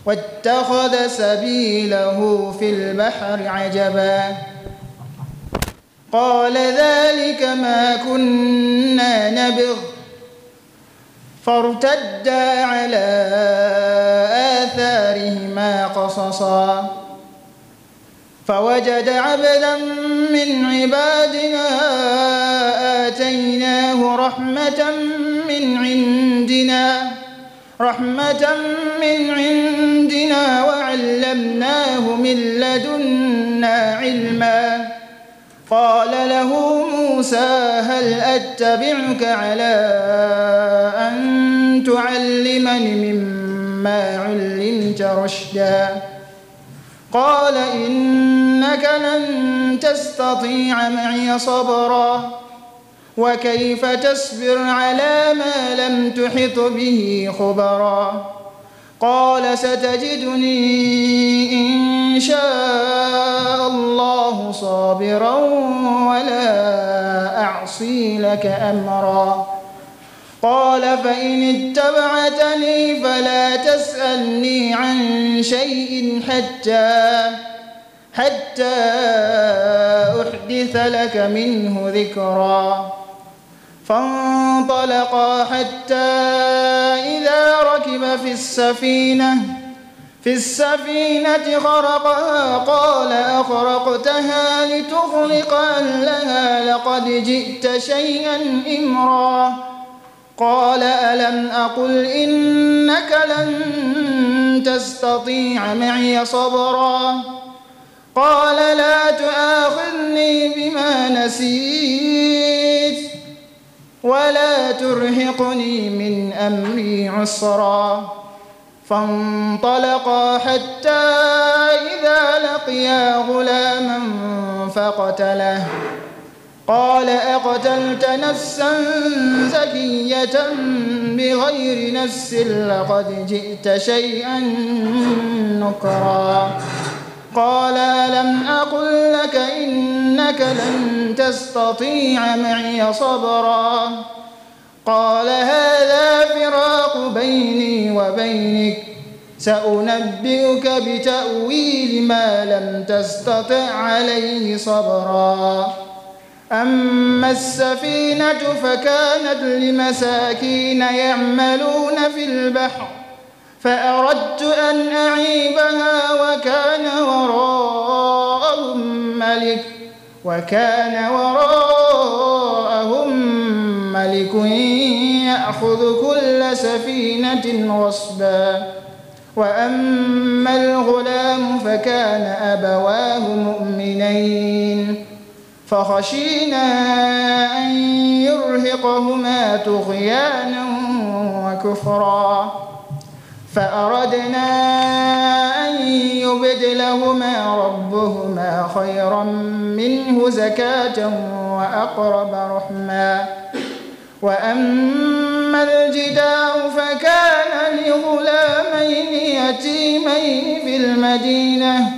واتخذ سبيله في البحر عجبا قال ذلك ما كنا نبغ فارتدا على آثارهما قصصا فوجد عبدا من عبادنا آتيناه رحمة من عندنا وعلمناه من لدنا علما قال له موسى هل أتبعك على أن تعلمني مما علمت رشدا قال إنك لن تستطيع معي صبرا وكيف تصبر على ما لم تحط به خبرا قال ستجدني إن شاء الله صابرا ولا أعصي لك أمرا قال فإن اتبعتني فلا تسألني عن شيء حتى أحدث لك منه ذكرا فانطلقا حتى إذا ركب في السفينة خرقها قال أخرقتها لتغرق أهلها لقد جئت شيئا إمرا قال ألم أقل إنك لن تستطيع معي صبرا قال لا تؤاخذني بما نسيت ولا ترهقني من أمري عسرا فانطلقا حتى إذا لقيا غلاما فقتله قال أقتلت نفسا زكية بغير نفس لقد جئت شيئا نكرا قال ألم أقل لك إنك لن تستطيع معي صبرا قال هذا فراق بيني وبينك سأنبئك بتأويل ما لم تستطع عليه صبرا أما السفينة فكانت لمساكين يعملون في البحر فأردت أن أعيبها وكان وراءهم ملك يأخذ كل سفينة غصبا وأما الغلام فكان أبواه مؤمنين فخشينا أن يرهقهما طغيانا وكفرا فأردنا أن يبدلهما ربهما خيرا منه زكاة وأقرب رحما وأما الجدار فكان لغلامين يتيمين في المدينة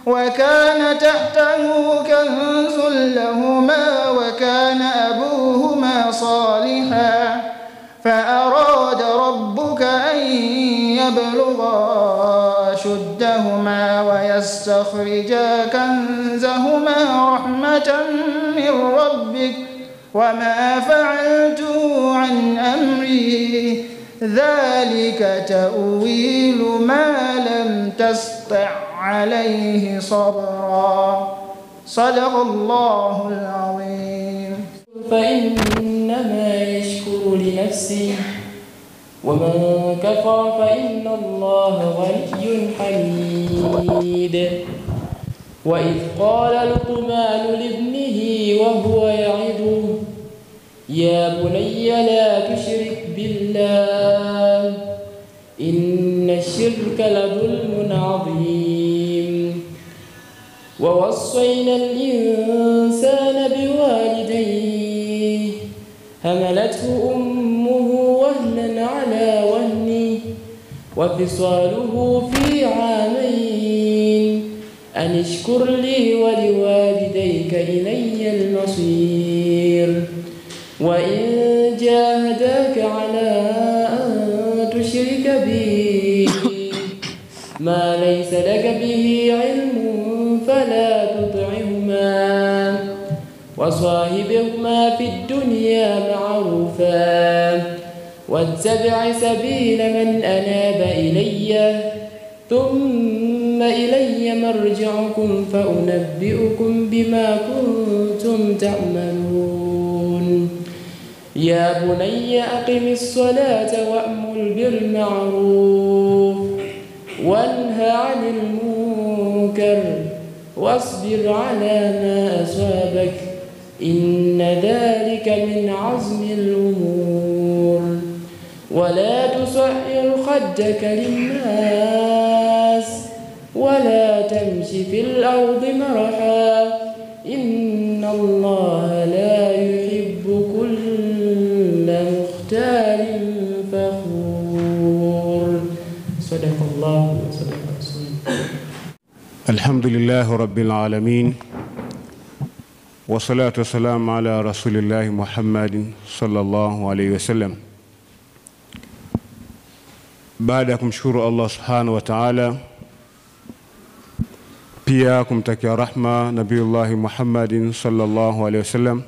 وكان تحته كنز لهما وكان أبوهما صالحا فأراد ربك أن يبلغا أشدهما ويستخرجا كنزهما رحمة من ربك وما فعلته عن أمري ذلك تأويل ما لم تسطع عليه صبرا صدق الله العظيم فإنما يشكر لنفسه ومن كفر فإن الله غني حميد وإذ قال لقمان لابنه وهو يعظه يا بني لا تشرك بالله إن الشرك لظلم عظيم ووصينا الإنسان بوالديه حملته أمه وهنا على وهن وفصاله في عامين أن اشكر لي ولوالديك إلي المصير وإن جاهداك على أن تشرك بي ما ليس لك به علم فلا تطعهما وصاحبهما في الدنيا معروفا واتبع سبيل من أناب إلي ثم إلي مرجعكم فأنبئكم بما كنتم تعملون يا بني أقم الصلاة وأمر بالمعروف وانهى عن المنكر واصبر على ما أصابك إن ذلك من عزم الأمور ولا تصعر خدك للناس ولا تمش في الأرض مرحا إن الله لا يحب كل مختال فخور صدق الله وصدق رسوله. الحمد لله رب العالمين والصلاة والسلام على رسول الله محمد صلى الله عليه وسلم. Baada ya kumshukuru Allah subhanahu wa ta'ala, pia kumtakia rahma Nabiullah Muhammadin sallallahu alaihi wasallam,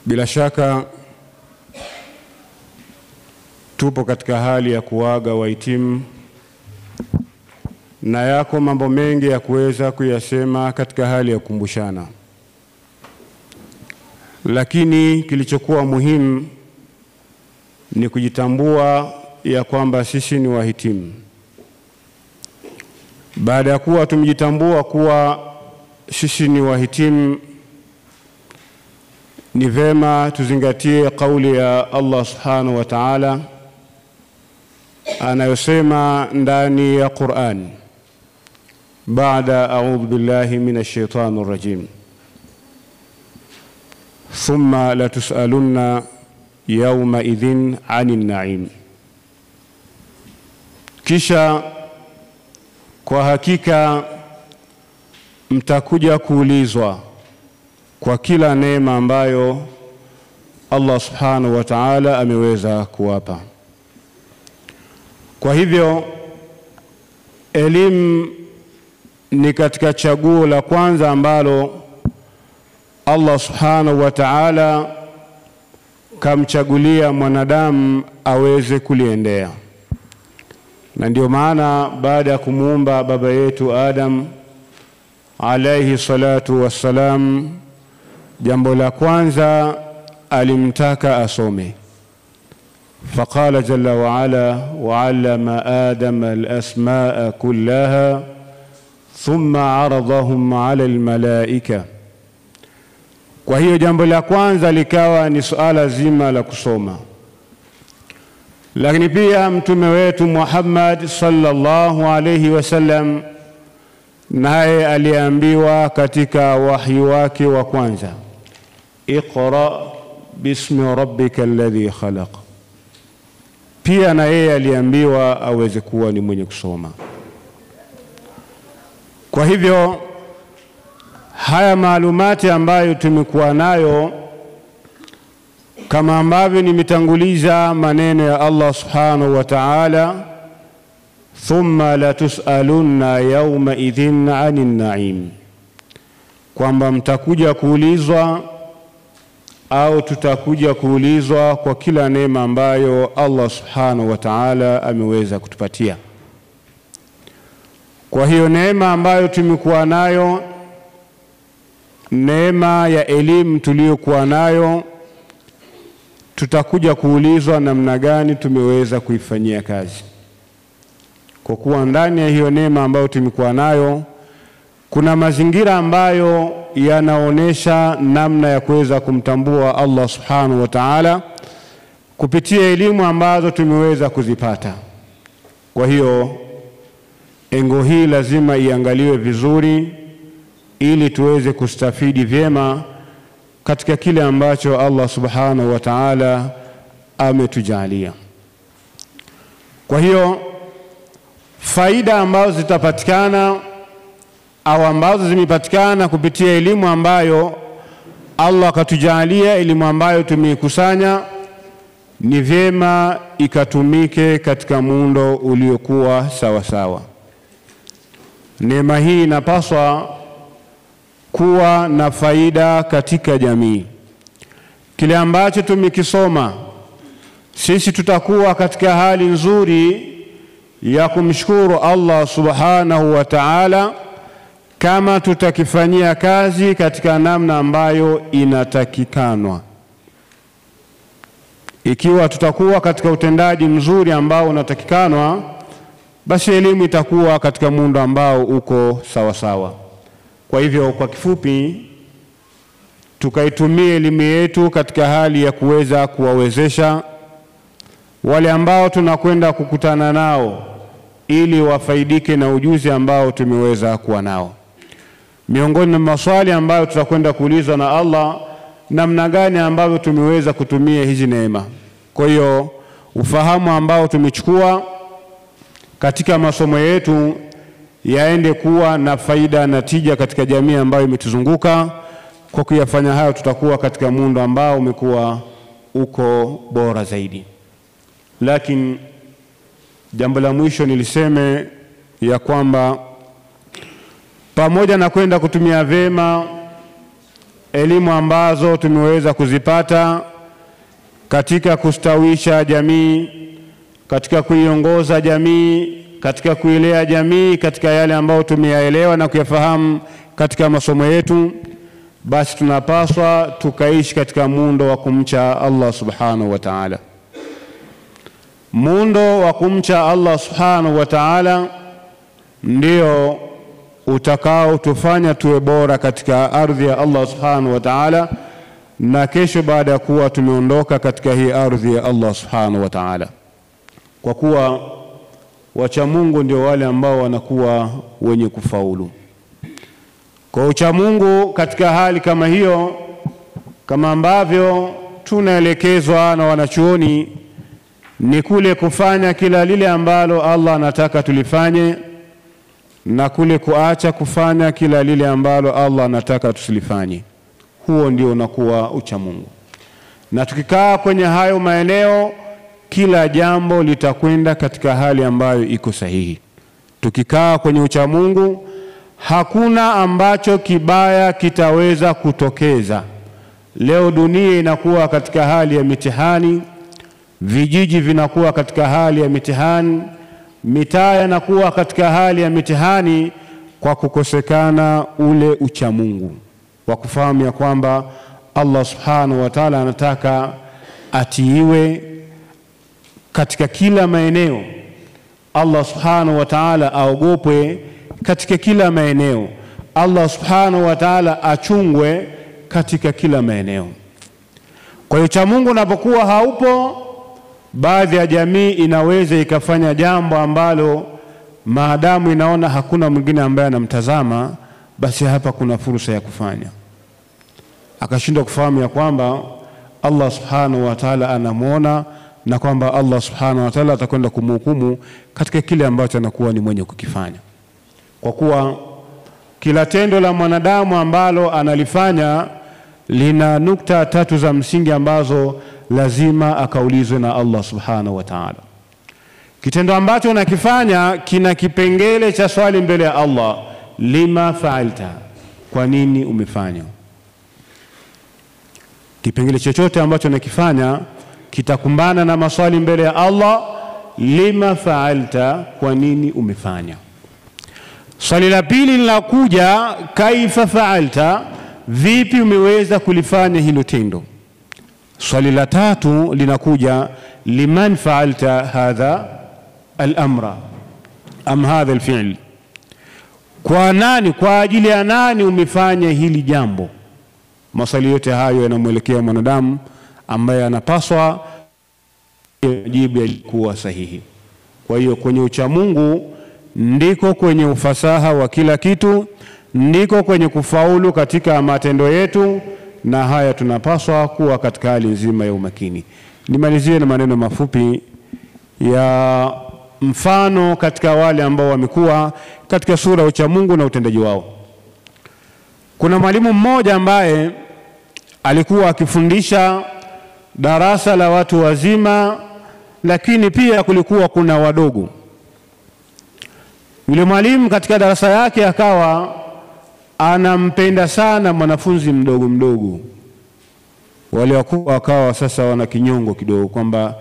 bila shaka tupo katika hali ya kuaga wahitimu, na yako mambo mengi ya kuweza kuyasema katika hali ya kukumbushana, lakini kilichokuwa muhimu ni kujitambua ya kwamba sisi ni wahitimu. Baada ya kuwa tumejitambua kuwa sisi ni wahitimu, ni vema tuzingatie kauli ya Allah subhanahu wa ta'ala anayosema ndani ya Qur'an, baada a'udhu billahi minash shaitanir rajim, thumma la tus'alunna yawma idhin 'anil na'im, kisha kwa hakika mtakuja kuulizwa kwa kila neema ambayo Allah subhanahu wa ta'ala ameweza kuwapa. Kwa hivyo elimu ni katika chaguo la kwanza ambalo Allah subhanahu wa ta'ala kamchagulia mwanadamu aweze kuliendea. Na ndio maana baada ya kumuumba baba yetu Adam alayhi salatu wassalam, jambo la kwanza alimtaka asome. فقال جل وعلا وعلم آدم الأسماء كلها ثم عرضهم على الملائكة. Kwa hiyo jambo la kwanza likawa ni suala zima la kusoma. Lakini pia mtume wetu Muhammad sallallahu alayhi wasallam naye aliambiwa katika wahi wake wa kwanza, iqra bismi rabbika alladhi khalaq. Pia na yeye aliambiwa aweze kuwa ni mwenye kusoma. Kwa hivyo haya maalumati ambayo tumekuwa nayo, kama ambavyo nimetanguliza maneno ya Allah subhanahu wa ta'ala, thumma la tus'alunna yawma idhin 'anil na'im, kwamba mtakuja kuulizwa au tutakuja kuulizwa kwa kila neema ambayo Allah subhanahu wa ta'ala ameweza kutupatia. Kwa hiyo neema ambayo tumekuwa nayo, neema ya elimu tuliyokuwa nayo, tutakuja kuulizwa namna gani tumeweza kuifanyia kazi. Kwa kuwa ndani ya hiyo neema ambayo tumekuwa nayo kuna mazingira ambayo yanaonesha namna ya kuweza kumtambua Allah subhanahu wa ta'ala kupitia elimu ambazo tumeweza kuzipata. Kwa hiyo engo hii lazima iangaliwe vizuri ili tuweze kustafidi vyema katika kile ambacho Allah subhanahu wa ta'ala ametujalia. Kwa hiyo faida ambazo zitapatikana au ambazo zimepatikana kupitia elimu ambayo Allah katujalia, elimu ambayo tumeikusanya, ni vyema ikatumike katika muundo uliokuwa sawa sawa. Neema hii inapaswa kuwa na faida katika jamii. Kile ambacho tumekisoma sisi tutakuwa katika hali nzuri ya kumshukuru Allah subhanahu wa ta'ala kama tutakifanyia kazi katika namna ambayo inatakikanwa. Ikiwa tutakuwa katika utendaji mzuri ambao unatakikanwa, basi elimu itakuwa katika muundo ambao uko sawa sawa. Kwa hivyo kwa kifupi, tukaitumie elimu yetu katika hali ya kuweza kuwawezesha wale ambao tunakwenda kukutana nao ili wafaidike na ujuzi ambao tumeweza kuwa nao. Miongoni mwa maswali ambayo tutakwenda kuulizwa na Allah, namna gani ambavyo tumeweza kutumia hizi neema. Kwa hiyo ufahamu ambao tumechukua katika masomo yetu yaende kuwa na faida na tija katika jamii ambayo imetuzunguka. Kwa kuyafanya hayo tutakuwa katika muundo ambao umekuwa uko bora zaidi. Lakini jambo la mwisho niliseme ya kwamba pamoja na kwenda kutumia vema elimu ambazo tumeweza kuzipata katika kustawisha jamii, katika kuiongoza jamii, katika kuilea jamii, katika yale ambayo tumeyaelewa na kuyafahamu katika masomo yetu, basi tunapaswa tukaishi katika muundo wa kumcha Allah subhanahu wa ta'ala. Muundo wa kumcha Allah subhanahu wa ta'ala ndio utakao tufanya tuwe bora katika ardhi ya Allah subhanahu wa ta'ala, na kesho baada ya kuwa tumeondoka katika hii ardhi ya Allah subhanahu wa ta'ala. Kwa kuwa wacha Mungu ndio wale ambao wanakuwa wenye kufaulu. Kwa ucha Mungu katika hali kama hiyo, kama ambavyo tunaelekezwa na wanachuoni, ni kule kufanya kila lile ambalo Allah anataka tulifanye na kule kuacha kufanya kila lile ambalo Allah anataka tusilifanye. Huo ndio unakuwa ucha Mungu. Na tukikaa kwenye hayo maeneo, kila jambo litakwenda katika hali ambayo iko sahihi. Tukikaa kwenye ucha Mungu, hakuna ambacho kibaya kitaweza kutokeza. Leo dunia inakuwa katika hali ya mitihani, vijiji vinakuwa katika hali ya mitihani, mitaa inakuwa katika hali ya mitihani kwa kukosekana ule ucha Mungu wa kufahamu ya kwamba Allah subhanahu wa ta'ala anataka atiiwe katika kila maeneo. Allah subhanahu wa ta'ala aogopwe katika kila maeneo. Allah subhanahu wa ta'ala achungwe katika kila maeneo. Kwa hiyo cha Mungu unapokuwa haupo, baadhi ya jamii inaweza ikafanya jambo ambalo maadamu inaona hakuna mwingine ambaye anamtazama, basi hapa kuna fursa ya kufanya. Akashindwa kufahamu ya kwamba Allah subhanahu wa ta'ala anamuona na kwamba Allah subhanahu wa ta'ala atakwenda kumhukumu katika kile ambacho anakuwa ni mwenye kukifanya. Kwa kuwa kila tendo la mwanadamu ambalo analifanya lina nukta tatu za msingi ambazo lazima akaulizwe na Allah subhanahu wa ta'ala. Kitendo ambacho unakifanya kina kipengele cha swali mbele ya Allah, lima fa'alta, kwa nini umefanya? Kipengele chochote ambacho unakifanya kitakumbana na maswali mbele ya Allah, lima fa'alta, kwa nini umefanya? Swali la pili linakuja, kaifa fa'alta, vipi umeweza kulifanya hilo tendo? Swali la tatu linakuja, liman fa'alta hadha al-amra am hadha al-fi'l, kwa nani, kwa ajili ya nani umefanya hili jambo? Maswali yote hayo yanamwelekea mwanadamu ambaye anapaswa jibu yalikuwa sahihi. Kwa hiyo kwenye ucha Mungu ndiko kwenye ufasaha wa kila kitu, ndiko kwenye kufaulu katika matendo yetu, na haya tunapaswa kuwa katika hali nzima ya umakini. Nimalizie na maneno mafupi ya mfano katika wale ambao wamekuwa katika sura ucha Mungu na utendaji wao. Kuna mwalimu mmoja ambaye alikuwa akifundisha darasa la watu wazima, lakini pia kulikuwa kuna wadogo. Yule mwalimu katika darasa yake akawa anampenda sana mwanafunzi mdogo mdogo. Wale wakubwa wakawa sasa wana kinyongo kidogo kwamba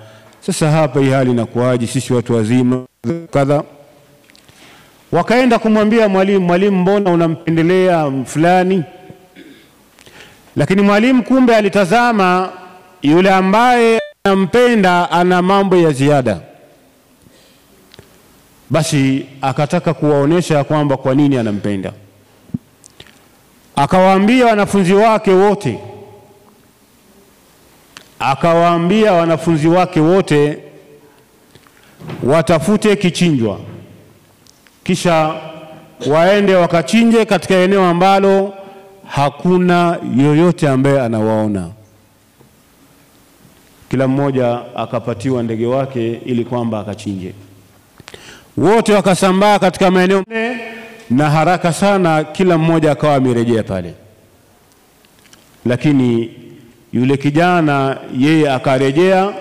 sasa hapa hii hali inakuaje, sisi watu wazima kadha. Wakaenda kumwambia mwalimu, mwalimu, mbona unampendelea fulani? Lakini mwalimu kumbe alitazama yule ambaye anampenda ana mambo ya ziada, basi akataka kuwaonesha kwamba kwa nini anampenda. Akawaambia wanafunzi wake wote watafute kichinjwa, kisha waende wakachinje katika eneo ambalo hakuna yoyote ambaye anawaona. Kila mmoja akapatiwa ndege wake ili kwamba akachinje. Wote wakasambaa katika maeneo, na haraka sana kila mmoja akawa amerejea pale. Lakini yule kijana yeye akarejea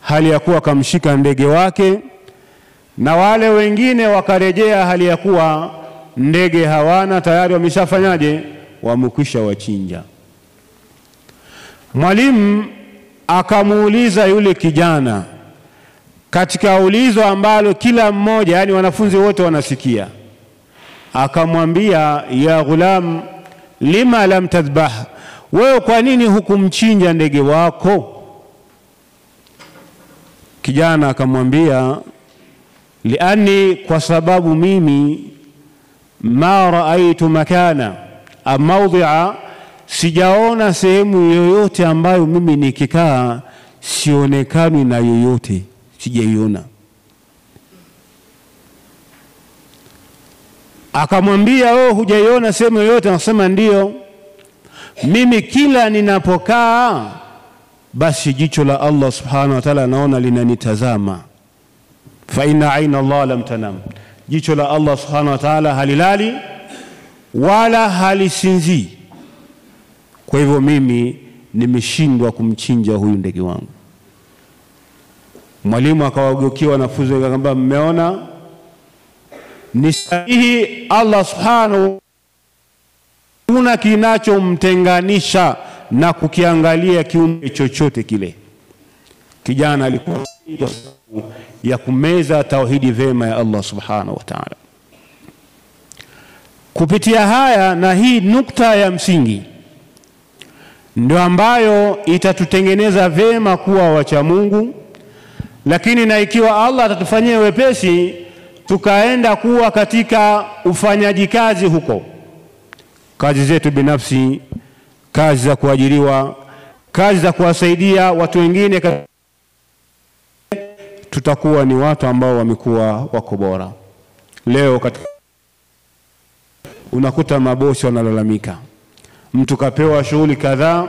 hali ya kuwa akamshika ndege wake, na wale wengine wakarejea hali ya kuwa ndege hawana, tayari wameshafanyaje, wamekwisha wachinja. Mwalimu akamuuliza yule kijana katika ulizo ambalo kila mmoja, yani wanafunzi wote wanasikia, akamwambia, ya ghulam, lima lam tadhbah, wewe kwa nini hukumchinja ndege wako? Kijana akamwambia, liani, kwa sababu mimi ma raaitu makana mawdhi'a, sijaona sehemu yoyote ambayo mimi nikikaa sionekani na yoyote, sijaiona. Akamwambia, wewe hujaiona sehemu yoyote? Anasema ndio, mimi kila ninapokaa basi jicho la Allah subhanahu wa ta'ala naona linanitazama. Fa inna aina Allah lam tanam, jicho la Allah subhanahu wa ta'ala halilali wala halisinzi. Kwa hivyo mimi nimeshindwa kumchinja huyu ndege wangu. Mwalimu akawageukia wanafunzi akamwambia, mmeona, ni sahihi, Allah subhanahu kuna kinachomtenganisha na kukiangalia kiumbe chochote kile. Kijana alikuwa ya kumeza tauhidi vema ya Allah subhanahu wa ta'ala. Kupitia haya, na hii nukta ya msingi ndio ambayo itatutengeneza vema kuwa wacha Mungu. Lakini na ikiwa Allah atatufanyia wepesi tukaenda kuwa katika ufanyaji kazi huko, kazi zetu binafsi, kazi za kuajiriwa, kazi za kuwasaidia watu wengine, tutakuwa ni watu ambao wamekuwa wako bora. Leo katika unakuta mabosi wanalalamika, mtu kapewa shughuli kadhaa,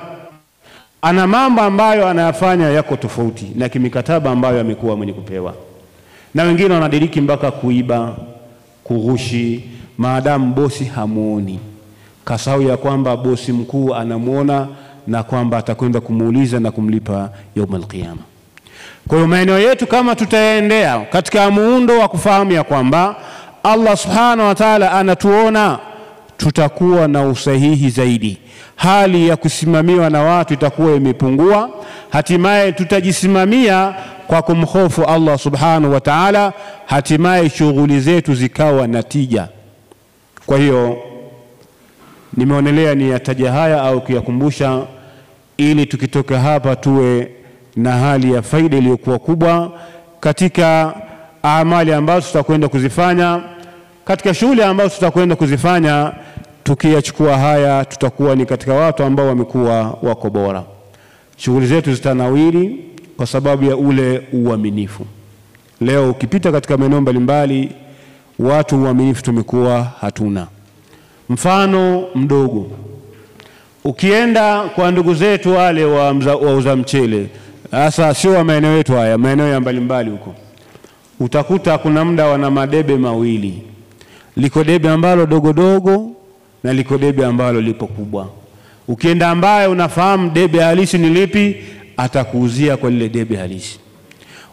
ana mambo ambayo anayafanya yako tofauti na kimikataba ambayo amekuwa mwenye kupewa, na wengine wanadiriki mpaka kuiba, kughushi, maadamu bosi hamuoni. Kasahau ya kwamba bosi mkuu anamuona na kwamba atakwenda kumuuliza na kumlipa yaumul qiyama. Kwa hiyo maeneo yetu kama tutaendea katika muundo wa kufahamu ya kwamba Allah subhanahu wa ta'ala anatuona, tutakuwa na usahihi zaidi. Hali ya kusimamiwa na watu itakuwa imepungua. Hatimaye tutajisimamia kwa kumhofu Allah subhanahu wa ta'ala. Hatimaye shughuli zetu zikawa natija. Kwa hiyo nimeonelea ni yataja haya au kuyakumbusha, ili tukitoka hapa tuwe na hali ya faida iliyokuwa kubwa katika amali ambazo tutakwenda kuzifanya, katika shughuli ambazo tutakwenda kuzifanya. Tukiyachukua haya, tutakuwa ni katika watu ambao wamekuwa wako bora. Shughuli zetu zitanawiri kwa sababu ya ule uaminifu. Leo ukipita katika maeneo mbalimbali, watu uaminifu tumekuwa hatuna. Mfano mdogo, ukienda kwa ndugu zetu wale wauza mchele, hasa sio wa maeneo yetu haya, maeneo ya mbalimbali huko, utakuta kuna muda wana madebe mawili. Liko debe ambalo dogo dogo na liko debe ambalo lipo kubwa. Ukienda ambaye unafahamu debe halisi ni lipi, atakuuzia kwa lile debe halisi.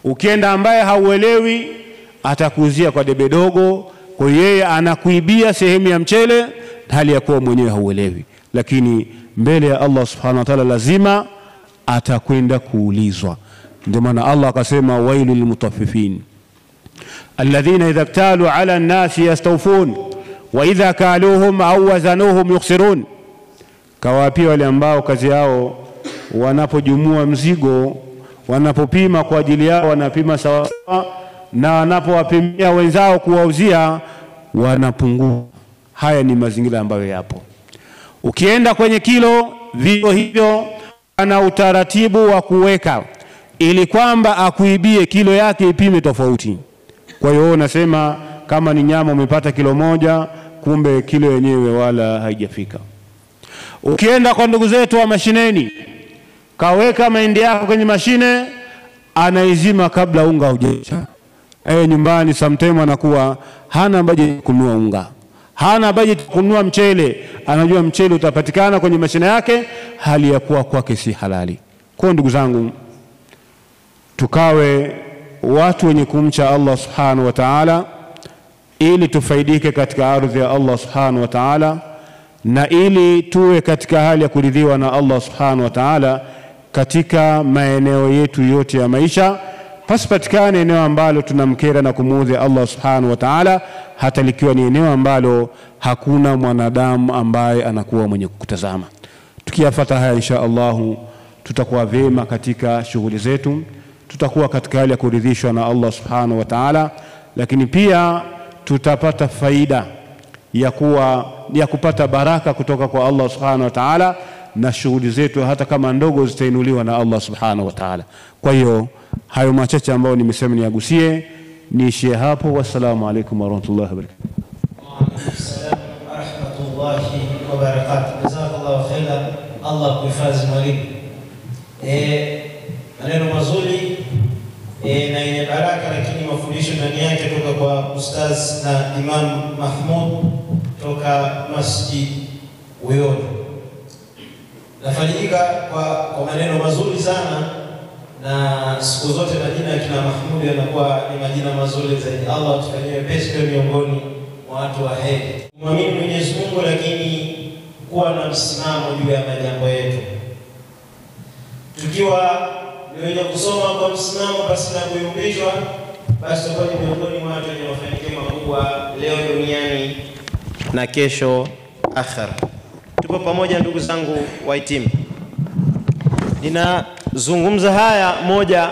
Ukienda ambaye hauelewi, atakuuzia kwa debe dogo, kwa yeye anakuibia sehemu ya mchele hali ya kuwa mwenyewe hauelewi. Lakini mbele ya Allah subhanahu wa ta'ala lazima atakwenda kuulizwa. Ndio maana Allah akasema wailul mutaffifin alladhina idha iktalu ala an-nasi yastawfun wa idha kaluhum aw wazanuhum yukhsirun. Kawapia wale ambao kazi yao wanapojumua mzigo, wanapopima kwa ajili yao wanapima sawa, na wanapowapimia wenzao kuwauzia wanapungua. Haya ni mazingira ambayo yapo. Ukienda kwenye kilo, vivyo hivyo ana utaratibu wa kuweka ili kwamba akuibie kilo yake ipime tofauti. Kwa hiyo unasema kama ni nyama umepata kilo moja, kumbe kilo yenyewe wala haijafika. Ukienda kwa ndugu zetu wa mashineni, kaweka mahindi yako kwenye mashine, anaizima kabla unga hujaisha. Nyumbani sometimes anakuwa hana budget kununua unga, hana budget kununua mchele, anajua mchele utapatikana kwenye mashine yake, hali ya kuwa kwake si halali. Kwa ndugu zangu, tukawe watu wenye kumcha Allah subhanahu wa ta'ala ili tufaidike katika ardhi ya Allah subhanahu wa ta'ala, na ili tuwe katika hali ya kuridhiwa na Allah subhanahu wa ta'ala katika maeneo yetu yote ya maisha. Pasipatikane eneo ambalo tunamkera na kumuudhi Allah subhanahu wa ta'ala, hata likiwa ni eneo ambalo hakuna mwanadamu ambaye anakuwa mwenye kutazama. Tukiyafuata haya insha Allah tutakuwa vema katika shughuli zetu, tutakuwa katika hali ya kuridhishwa na Allah subhanahu wa ta'ala, lakini pia tutapata faida ya kupata baraka kutoka kwa Allah subhanahu wa ta'ala, na shughuli zetu hata kama ndogo zitainuliwa na Allah subhanahu wa ta'ala. Kwa hiyo hayo machache ambayo nimesema niagusie, niishie hapo. Wassalamu alaykum wa rahmatullahi wa barakatuh. Wa alaykum assalam wa rahmatullahi wa barakatuh. Jazakallahu khairan. Allah kuhifadhi mwalimu. Maneno mazuri na yenye baraka, lakini mafundisho ndani yake kutoka kwa Ustaz na Imam Mahmud toka Masjid Uyoni. Nafarijika kwa maneno mazuri sana, na siku zote majina ya kina Mahmud yanakuwa ni majina mazuri zaidi. Allah tufanyie pesi kwa miongoni mwa watu wa heri. Muamini Mwenyezi Mungu, lakini kuwa na msimamo juu ya majambo yetu. Tukiwa wenye kusoma kwa msimamo basi na kuyumbishwa, basi tutakuwa ni miongoni mwa watu wenye mafanikio makubwa leo duniani na kesho akhera. Tupo pamoja ndugu zangu wahitimu. Ninazungumza haya moja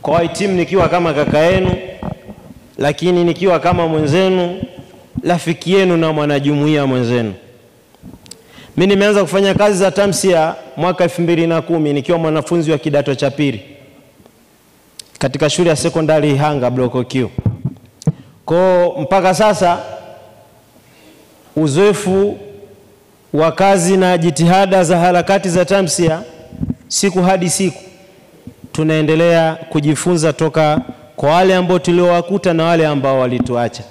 kwa wahitimu nikiwa kama kaka yenu, lakini nikiwa kama mwenzenu, rafiki yenu na mwanajumuiya mwenzenu. Mimi nimeanza kufanya kazi za tamsia mwaka 2010 nikiwa mwanafunzi wa kidato cha pili katika shule ya sekondari Ihanga Block Q. Kwa mpaka sasa uzoefu wa kazi na jitihada za harakati za tamsia, siku hadi siku tunaendelea kujifunza toka kwa wale ambao tuliowakuta na wale ambao walituacha.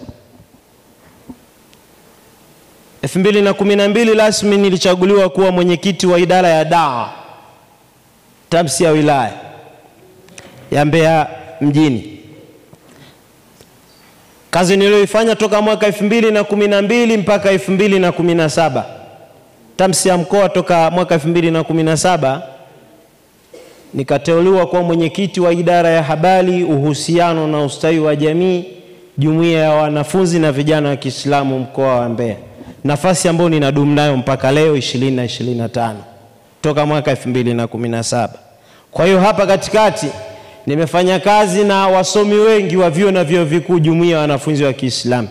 2012 rasmi nilichaguliwa kuwa mwenyekiti wa idara ya dawa tamsia wilaya ya Mbeya mjini. Kazi niliyoifanya toka mwaka 2012 mpaka 2017. Tamsia mkoa toka mwaka 2017 nikateuliwa kuwa mwenyekiti wa idara ya habari, uhusiano na ustawi wa jamii, jumuiya ya wanafunzi na vijana wa Kiislamu mkoa wa Mbeya. Nafasi ambayo ninadumu nayo mpaka leo 2025 toka mwaka 2017. Kwa hiyo hapa katikati nimefanya kazi na wasomi wengi wa vyuo na vyuo vikuu, jumuiya ya wanafunzi wa Kiislamu.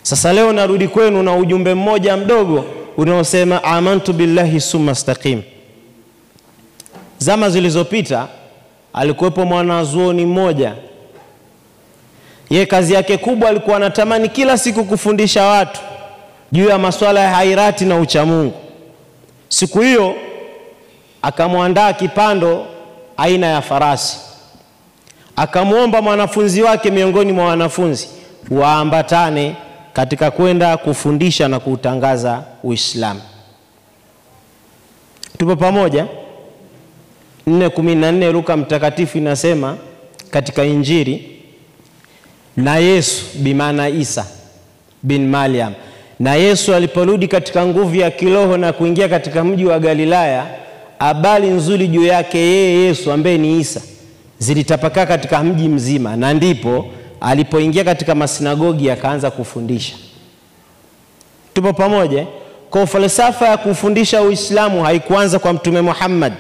Sasa leo narudi kwenu na ujumbe mmoja mdogo unaosema amantu billahi summa istaqim. Zama zilizopita alikuwepo mwanazuoni mmoja, yeye kazi yake kubwa alikuwa anatamani kila siku kufundisha watu juu ya masuala ya hairati na uchamungu. Siku hiyo akamwandaa kipando aina ya farasi, akamuomba mwanafunzi wake miongoni mwa wanafunzi waambatane katika kwenda kufundisha na kutangaza Uislamu. Tupo pamoja? 4:14 Luka mtakatifu inasema katika Injili, na Yesu bimaana Isa bin Maryam, na Yesu aliporudi katika nguvu ya kiroho na kuingia katika mji wa Galilaya, habari nzuri juu yake yeye Yesu ambaye ni Isa zilitapakaa katika mji mzima, na ndipo alipoingia katika masinagogi akaanza kufundisha. Tupo pamoja? Kwa falsafa ya kufundisha Uislamu haikuanza kwa Mtume Muhammad,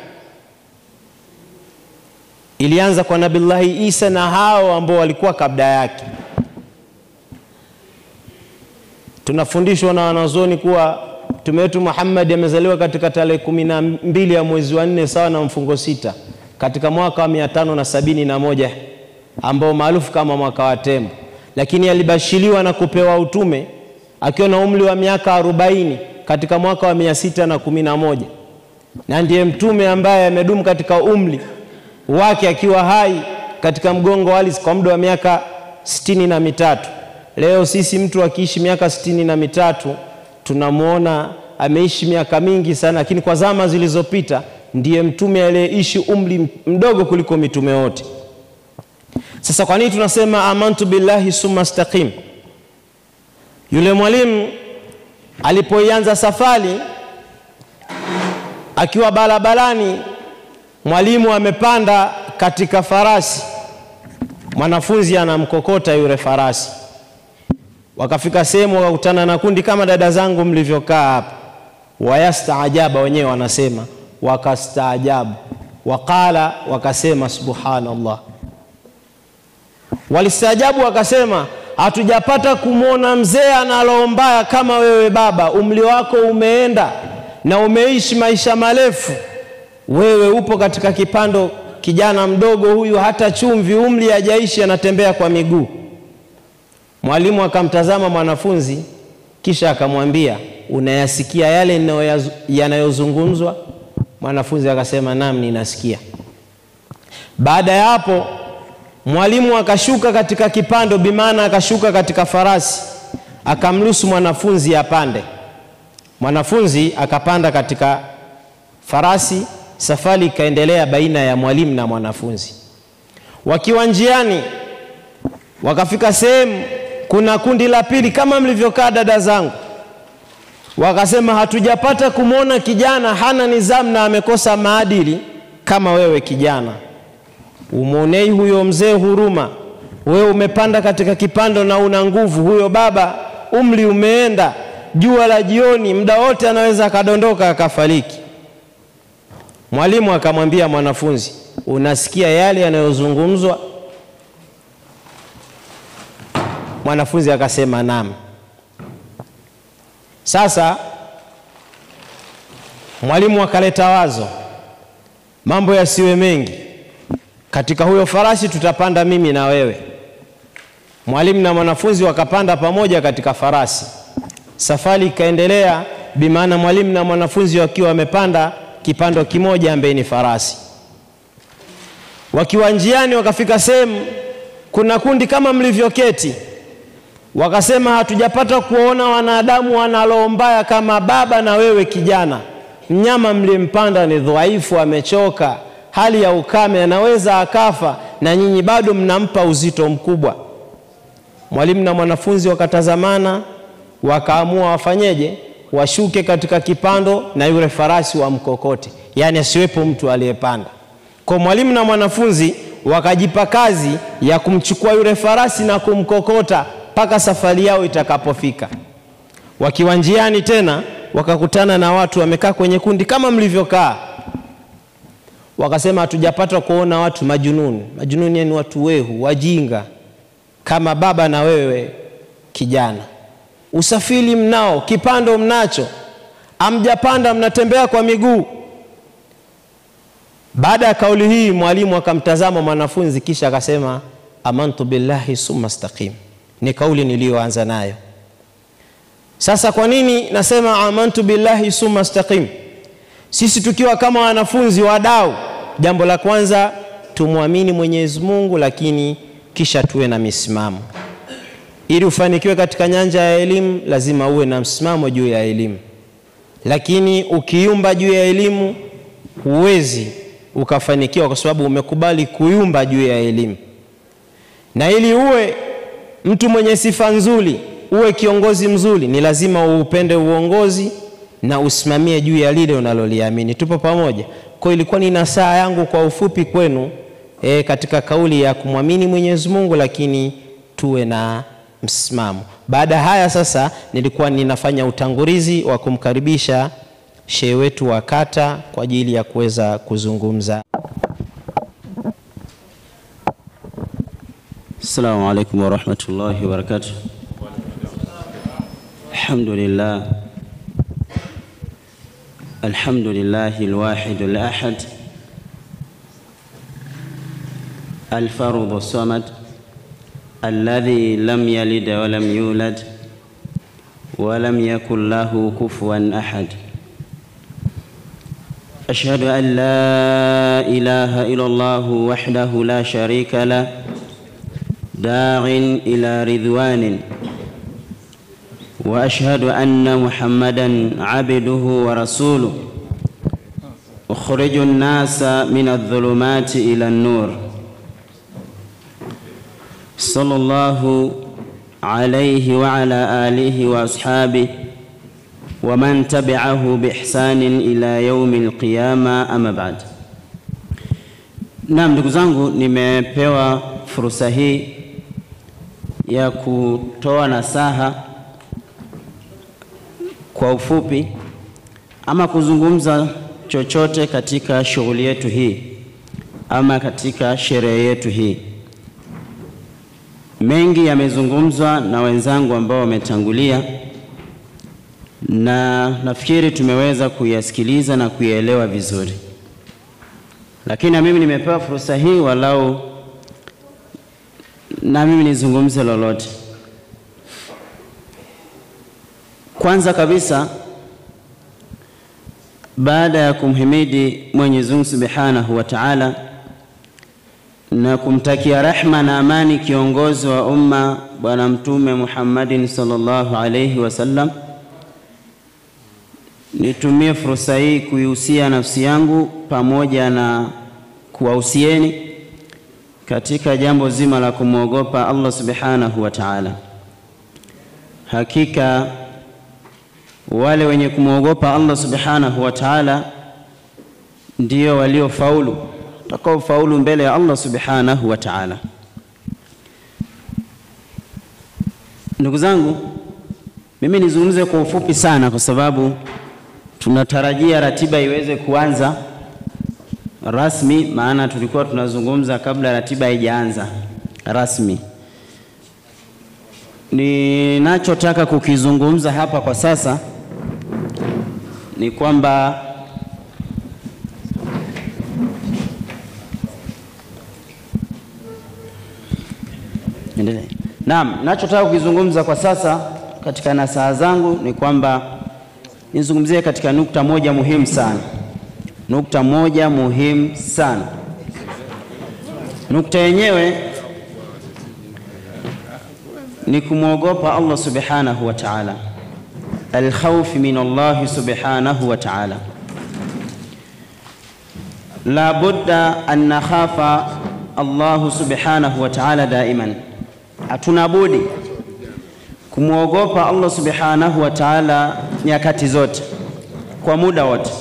ilianza kwa Nabii Isa na hao ambao walikuwa kabla yake. Tunafundishwa na wanazuoni kuwa Mtume wetu Muhammad amezaliwa katika tarehe 12 ya mwezi wa 4 sawa na mfungo 6 katika mwaka wa 571 ambao maarufu kama mwaka wa tembo, lakini alibashiriwa na kupewa utume akiwa na umri wa miaka 40 katika mwaka wa 611, na ndiye mtume ambaye amedumu katika umri wake akiwa hai katika mgongo wa ardhi kwa muda wa miaka 63. Leo sisi mtu akiishi miaka 63 tunamuona ameishi miaka mingi sana, lakini kwa zama zilizopita ndiye mtume aliyeishi umri mdogo kuliko mitume wote. Sasa kwa nini tunasema amantu billahi summa istaqim? Yule mwalimu alipoanza safari akiwa barabarani, mwalimu amepanda katika farasi, mwanafunzi anamkokota yule farasi. Wakafika sehemu wakakutana na kundi kama dada zangu mlivyokaa hapa. Wayastaajaba, wenyewe wanasema wakastaajabu. Wakala, wakasema subhanallah. Walistaajabu wakasema, hatujapata kumwona mzee analombaya kama wewe baba. Umri wako umeenda na umeishi maisha marefu, wewe upo katika kipando. Kijana mdogo huyu hata chumvi umri hajaishi, anatembea kwa miguu. Mwalimu akamtazama mwanafunzi kisha akamwambia, unayasikia yale yanayozungumzwa? Mwanafunzi akasema, naam, ninasikia. Baada ya hapo mwalimu akashuka katika kipando, bimaana akashuka katika farasi, akamruhusu mwanafunzi apande. Mwanafunzi akapanda katika farasi, safari ikaendelea baina ya mwalimu na mwanafunzi. Wakiwa njiani wakafika sehemu kuna kundi la pili kama mlivyokaa dada zangu. Wakasema, hatujapata kumwona kijana hana nidhamu na amekosa maadili kama wewe kijana. Umuonei huyo mzee huruma. Wewe umepanda katika kipando na una nguvu. Huyo baba umri umeenda, jua la jioni, muda wote anaweza akadondoka akafariki. Mwalimu akamwambia mwanafunzi, unasikia yale yanayozungumzwa? Mwanafunzi akasema naam. Sasa mwalimu akaleta wazo, mambo yasiwe mengi, katika huyo farasi tutapanda mimi na wewe. Mwalimu na mwanafunzi wakapanda pamoja katika farasi. Safari ikaendelea, bimaana mwalimu na mwanafunzi wakiwa wamepanda kipando kimoja ambaye ni farasi. Wakiwa njiani wakafika sehemu kuna kundi kama mlivyoketi. Wakasema, hatujapata kuona wanadamu wanalombaya kama baba na wewe kijana. Mnyama mlimpanda ni dhaifu, amechoka, hali ya ukame, anaweza akafa, na nyinyi bado mnampa uzito mkubwa. Mwalimu na mwanafunzi wakatazamana, wakaamua wafanyeje? Washuke katika kipando na yule farasi wa mkokote, yani asiwepo mtu aliyepanda. Kwa mwalimu na mwanafunzi wakajipa kazi ya kumchukua yule farasi na kumkokota mpaka safari yao itakapofika. Wakiwa njiani tena wakakutana na watu wamekaa kwenye kundi kama mlivyokaa. Wakasema, hatujapata kuona watu majununi. Majununi ni watu wehu, wajinga kama baba na wewe kijana. Usafiri mnao, kipando mnacho, amjapanda, mnatembea kwa miguu. Baada ya kauli hii mwalimu akamtazama mwanafunzi kisha akasema, amantu billahi summa istaqim. Ni kauli niliyoanza nayo. Sasa kwa nini nasema amantu billahi summa istaqim? Sisi tukiwa kama wanafunzi wadau, jambo la kwanza tumwamini Mwenyezi Mungu, lakini kisha tuwe na misimamo. Ili ufanikiwe katika nyanja ya elimu lazima uwe na msimamo juu ya elimu. Lakini ukiumba juu ya elimu huwezi ukafanikiwa, kwa sababu umekubali kuyumba juu ya elimu. Na ili uwe mtu mwenye sifa nzuri, uwe kiongozi mzuri, ni lazima uupende uongozi na usimamie juu ya lile unaloliamini. Tupo pamoja? Kwa ilikuwa ni nasaha yangu kwa ufupi kwenu katika kauli ya kumwamini Mwenyezi Mungu, lakini tuwe na msimamo. Baada haya sasa nilikuwa ninafanya utangulizi wa kumkaribisha shehe wetu wa kata kwa ajili ya kuweza kuzungumza. Assalamu alaikum wa rahmatullahi wa barakatuh. Alhamdulillah. Alhamdulillahi alwahid alahad. الفرد الصمد الذي لم يلد ولم يولد ولم يكن له كفوا أحد. أشهد أن لا إله إلا الله وحده لا شريك له داع إلى رضوان، وأشهد أن محمدًا عبده ورسوله أخرج الناس من الظلمات إلى النور، صلى الله عليه وعلى آله وأصحابه ومن تبعه بإحسان إلى يوم القيامة. أما بعد. Naam, ndugu zangu, nimepewa fursa hii ya kutoa nasaha kwa ufupi ama kuzungumza chochote katika shughuli yetu hii ama katika sherehe yetu hii. Mengi yamezungumzwa na wenzangu ambao wametangulia, na nafikiri tumeweza kuyasikiliza na kuyaelewa vizuri, lakini na mimi nimepewa fursa hii walau na mimi nizungumze lolote. Kwanza kabisa, baada ya kumhimidi Mwenyezi Mungu Subhanahu wa Ta'ala na kumtakia rehma na amani kiongozi wa umma Bwana Mtume Muhammadin sallallahu alayhi wasallam, nitumie fursa hii kuihusia nafsi yangu pamoja na kuwahusieni katika jambo zima la kumwogopa Allah Subhanahu wa Ta'ala. Hakika wale wenye kumwogopa Allah Subhanahu wa Ta'ala ndio waliofaulu, watakaofaulu mbele ya Allah Subhanahu wa Ta'ala. Ndugu zangu, mimi nizungumze kwa ufupi sana kwa sababu tunatarajia ratiba iweze kuanza rasmi, maana tulikuwa tunazungumza kabla ratiba haijaanza rasmi. Ninachotaka kukizungumza hapa kwa sasa ni kwamba nachotaka kukizungumza kwa sasa katika nasaha zangu ni kwamba nizungumzie katika nukta moja muhimu sana. Nukta moja muhimu sana. Nukta yenyewe ni kumwogopa Allah Subhanahu wa Ta'ala. Al-khawf min Allah Subhanahu wa Ta'ala. La budda an nakhafa Allah Subhanahu wa Ta'ala daiman. Hatuna budi kumwogopa Allah Subhanahu wa Ta'ala nyakati zote, kwa muda wote.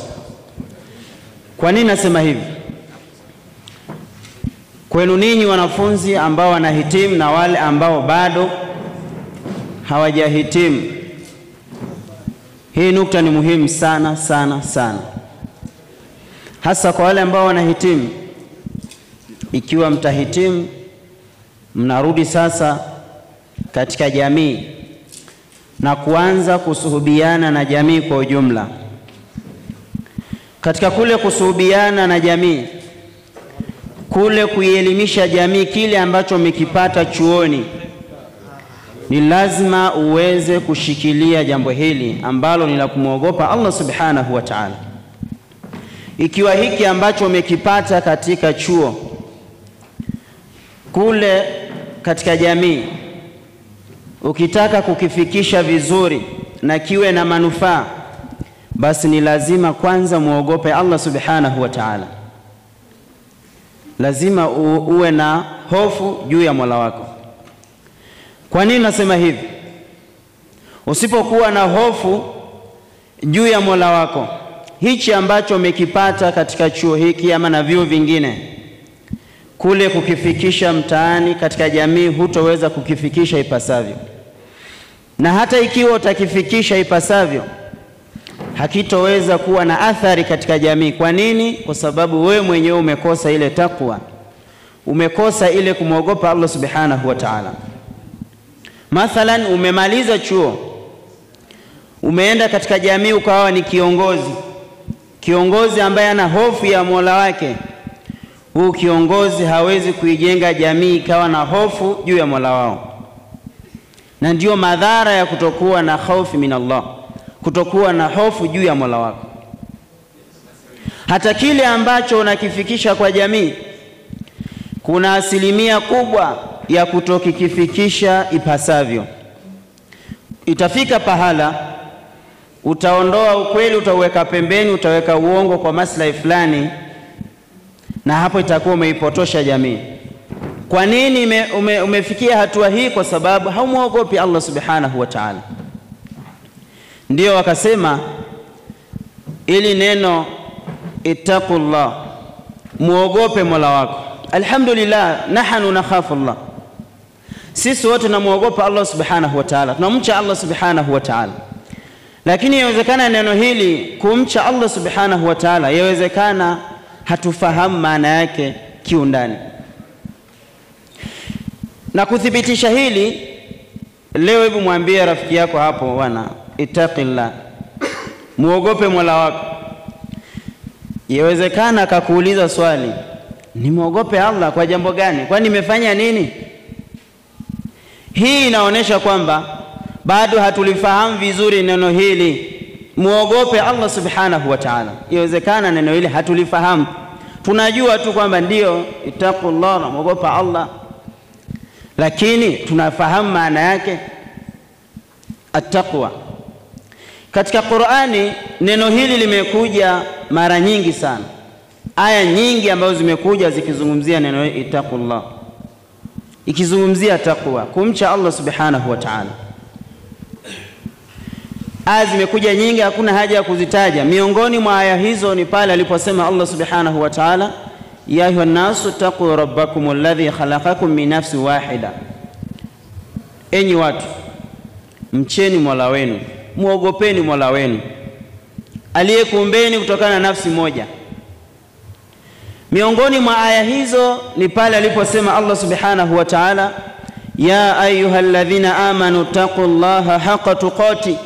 Kwa nini nasema hivi? Kwenu ninyi wanafunzi ambao wanahitimu na wale ambao bado hawajahitimu, hii nukta ni muhimu sana sana sana. Hasa kwa wale ambao wanahitimu, ikiwa mtahitimu mnarudi sasa katika jamii na kuanza kusuhubiana na jamii kwa ujumla. Katika kule kusuhubiana na jamii, kule kuielimisha jamii kile ambacho umekipata chuoni, ni lazima uweze kushikilia jambo hili ambalo ni la kumwogopa Allah Subhanahu wa Ta'ala. Ikiwa hiki ambacho umekipata katika chuo kule katika jamii ukitaka kukifikisha vizuri na kiwe na manufaa, basi ni lazima kwanza muogope Allah Subhanahu wa Ta'ala. lazima uwe na hofu juu ya Mola wako. Kwa nini nasema hivi? Usipokuwa na hofu juu ya Mola wako, hichi ambacho umekipata katika chuo hiki ama na vyuo vingine, kule kukifikisha mtaani katika jamii hutoweza kukifikisha ipasavyo. Na hata ikiwa utakifikisha ipasavyo, hakitoweza kuwa na athari katika jamii. Kwa nini? Kwa sababu wewe mwenyewe umekosa ile takwa, umekosa ile kumwogopa Allah subhanahu wa ta'ala. Mathalan, umemaliza chuo, umeenda katika jamii ukawa ni kiongozi ambaye ana hofu ya Mola wake. Huu kiongozi hawezi kuijenga jamii ikawa na hofu juu ya Mola wao. Na ndio madhara ya kutokuwa na hofu min Allah, kutokuwa na hofu juu ya Mola wako. Hata kile ambacho unakifikisha kwa jamii, kuna asilimia kubwa ya kutokifikisha ipasavyo. Itafika pahala utaondoa ukweli, utaweka pembeni, utaweka uongo kwa maslahi fulani, na hapo itakuwa umeipotosha jamii. Kwa nini umefikia hatua hii? Kwa sababu haumuogopi Allah subhanahu wa ta'ala. Ndio wakasema ili neno ittaqullah, muogope Mola wako. Alhamdulillah, nahnu nakhafu Allah. Sisi wote tunamuogopa Allah subhanahu wa ta'ala, tunamcha Allah subhanahu wa ta'ala. Lakini yawezekana neno hili kumcha Allah subhanahu wa ta'ala, yawezekana hatufahamu maana yake kiundani. Na kuthibitisha hili, leo hebu mwambie rafiki yako hapo, bwana, ittaqillah, muogope Mola wako. Yawezekana akakuuliza swali, ni muogope Allah kwa jambo gani? Kwani nimefanya nini? Hii inaonyesha kwamba bado hatulifahamu vizuri neno hili, muogope Allah subhanahu wa ta'ala. Yawezekana neno hili hatulifahamu. Tunajua tu kwamba ndio ittaqullah, na muogopa Allah, lakini tunafahamu maana yake at-taqwa. Katika Qur'ani neno hili limekuja mara nyingi sana. Aya nyingi ambazo zimekuja zikizungumzia neno ittaqullah, ikizungumzia taqwa, kumcha Allah subhanahu wa ta'ala. Aya zimekuja nyingi, hakuna haja ya kuzitaja. Miongoni mwa aya hizo ni pale aliposema Allah subhanahu wa ta'ala, ya ayuhan nasu taqu rabbakum alladhi khalaqakum min nafsin wahida. Enyi watu, mcheni Mola wenu, muogopeni Mola wenu aliyekuumbeni kutokana na nafsi moja. Miongoni mwa aya hizo ni pale aliposema Allah subhanahu wa ta'ala, ya ayyuhalladhina amanu taqullaha haqqa tuqati.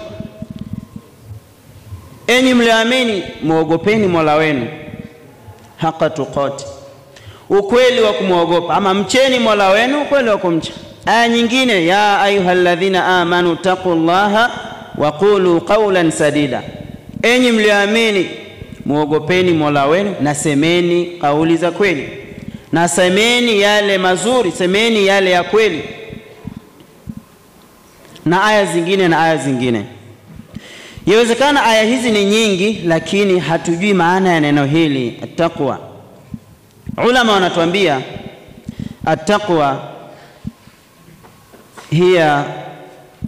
Enyi mlioamini, muogopeni Mola wenu haqqa tuqati, ukweli wa kumwogopa, ama mcheni Mola wenu ukweli wa kumcha. Aya nyingine, ya ayyuhalladhina amanu taqullaha wa qulu qawlan sadida. Enyi mlioamini, muogopeni Mola wenu na semeni kauli za kweli, na semeni yale mazuri, semeni yale ya kweli. Na aya zingine. Yawezekana aya hizi ni nyingi, lakini hatujui maana ya neno hili at-taqwa. Ulama wanatuambia at-taqwa hiya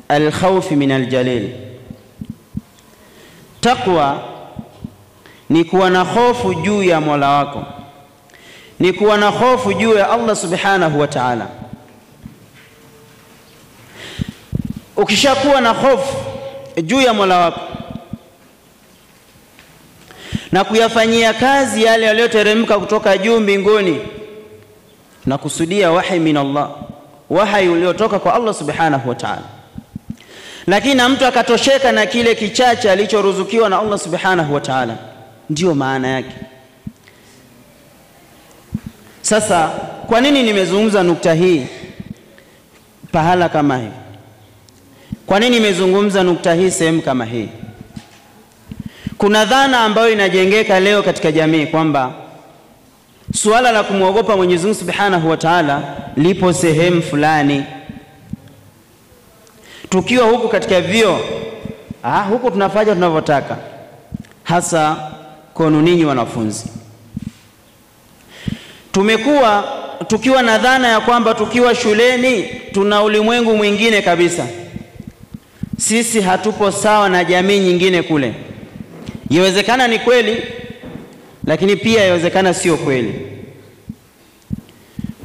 al-khawf min al-jalil. Taqwa ni kuwa na hofu juu ya Mola wako, ni kuwa na hofu juu ya Allah subhanahu wa ta'ala. Ukishakuwa na hofu juu ya Mola wako na kuyafanyia kazi yale yaliyoteremka kutoka juu mbinguni, na kusudia wahi min Allah, wahi uliotoka kwa Allah subhanahu wa ta'ala. Lakini na mtu akatosheka na kile kichache alichoruzukiwa na Allah subhanahu wa ta'ala, ndio maana yake. Sasa kwa nini nimezungumza nukta hii pahala kama hii? Kwa nini nimezungumza nukta hii sehemu kama hii? Kuna dhana ambayo inajengeka leo katika jamii kwamba suala la kumwogopa Mwenyezi Mungu Subhanahu wa Ta'ala lipo sehemu fulani. Tukiwa huku katika vio, huku tunafanya tunavyotaka, hasa kwenu ninyi wanafunzi. tumekuwa tukiwa na dhana ya kwamba tukiwa shuleni tuna ulimwengu mwingine kabisa. Sisi hatupo sawa na jamii nyingine kule. Yawezekana ni kweli, lakini pia yawezekana sio kweli,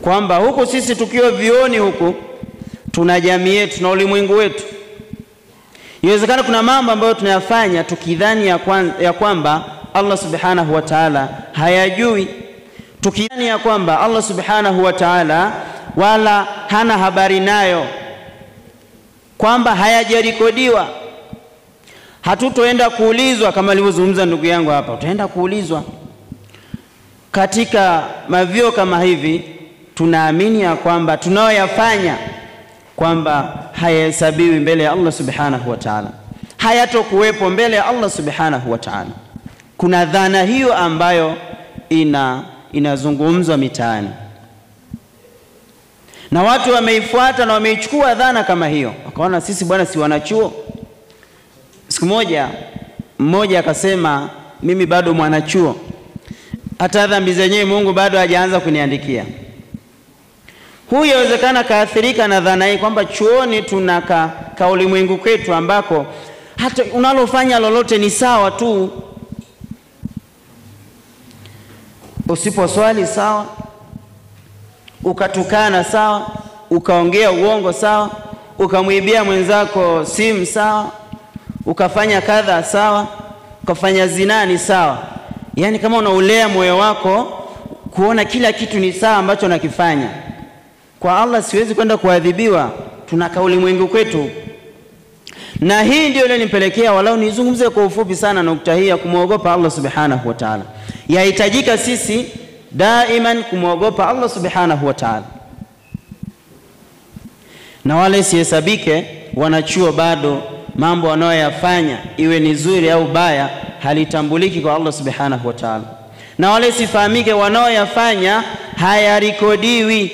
kwamba huku sisi tukiwa vioni huku tuna jamii yetu, tuna ulimwengu wetu. Yawezekana kuna mambo ambayo tunayafanya tukidhani ya kwamba Allah subhanahu wa ta'ala hayajui, tukidhani ya kwamba Allah subhanahu wa ta'ala wala hana habari nayo, kwamba hayajarekodiwa. Hatutoenda kuulizwa kama alivyozungumza ndugu yangu hapa, utaenda kuulizwa. Katika mavio kama hivi tunaamini ya kwamba tunayoyafanya kwamba hayahesabiwi mbele ya Allah subhanahu wa ta'ala, hayatokuwepo mbele ya Allah subhanahu wa ta'ala. Kuna dhana hiyo ambayo inazungumzwa mitaani, na watu wameifuata na wameichukua dhana kama hiyo, wakaona sisi bwana si wanachuo. Siku moja mmoja akasema, mimi bado mwanachuo, hata dhambi zenyewe Mungu bado hajaanza kuniandikia. Huyu yawezekana kaathirika na dhana hii kwamba chuoni tuna ka ulimwengu kwetu ambako hata unalofanya lolote ni sawa tu. Usiposwali sawa, ukatukana sawa, ukaongea uongo sawa, ukamwibia mwenzako simu sawa, ukafanya kadha sawa, ukafanya zinani sawa. Yani kama unaulea moyo wako kuona kila kitu ni sawa ambacho nakifanya, kwa Allah siwezi kwenda kuadhibiwa, tuna kaulimwengu kwetu. Na hii ndio ile nipelekea walau nizungumze kwa ufupi sana nukta hii ya kumwogopa Allah subhanahu wa ta'ala. Yahitajika sisi daiman kumwogopa Allah subhanahu wa ta'ala, na wale sihesabike wanachuo bado mambo wanayoyafanya iwe ni zuri au baya halitambuliki kwa Allah subhanahu wa ta'ala, na wale sifahamike wanayoyafanya hayarekodiwi,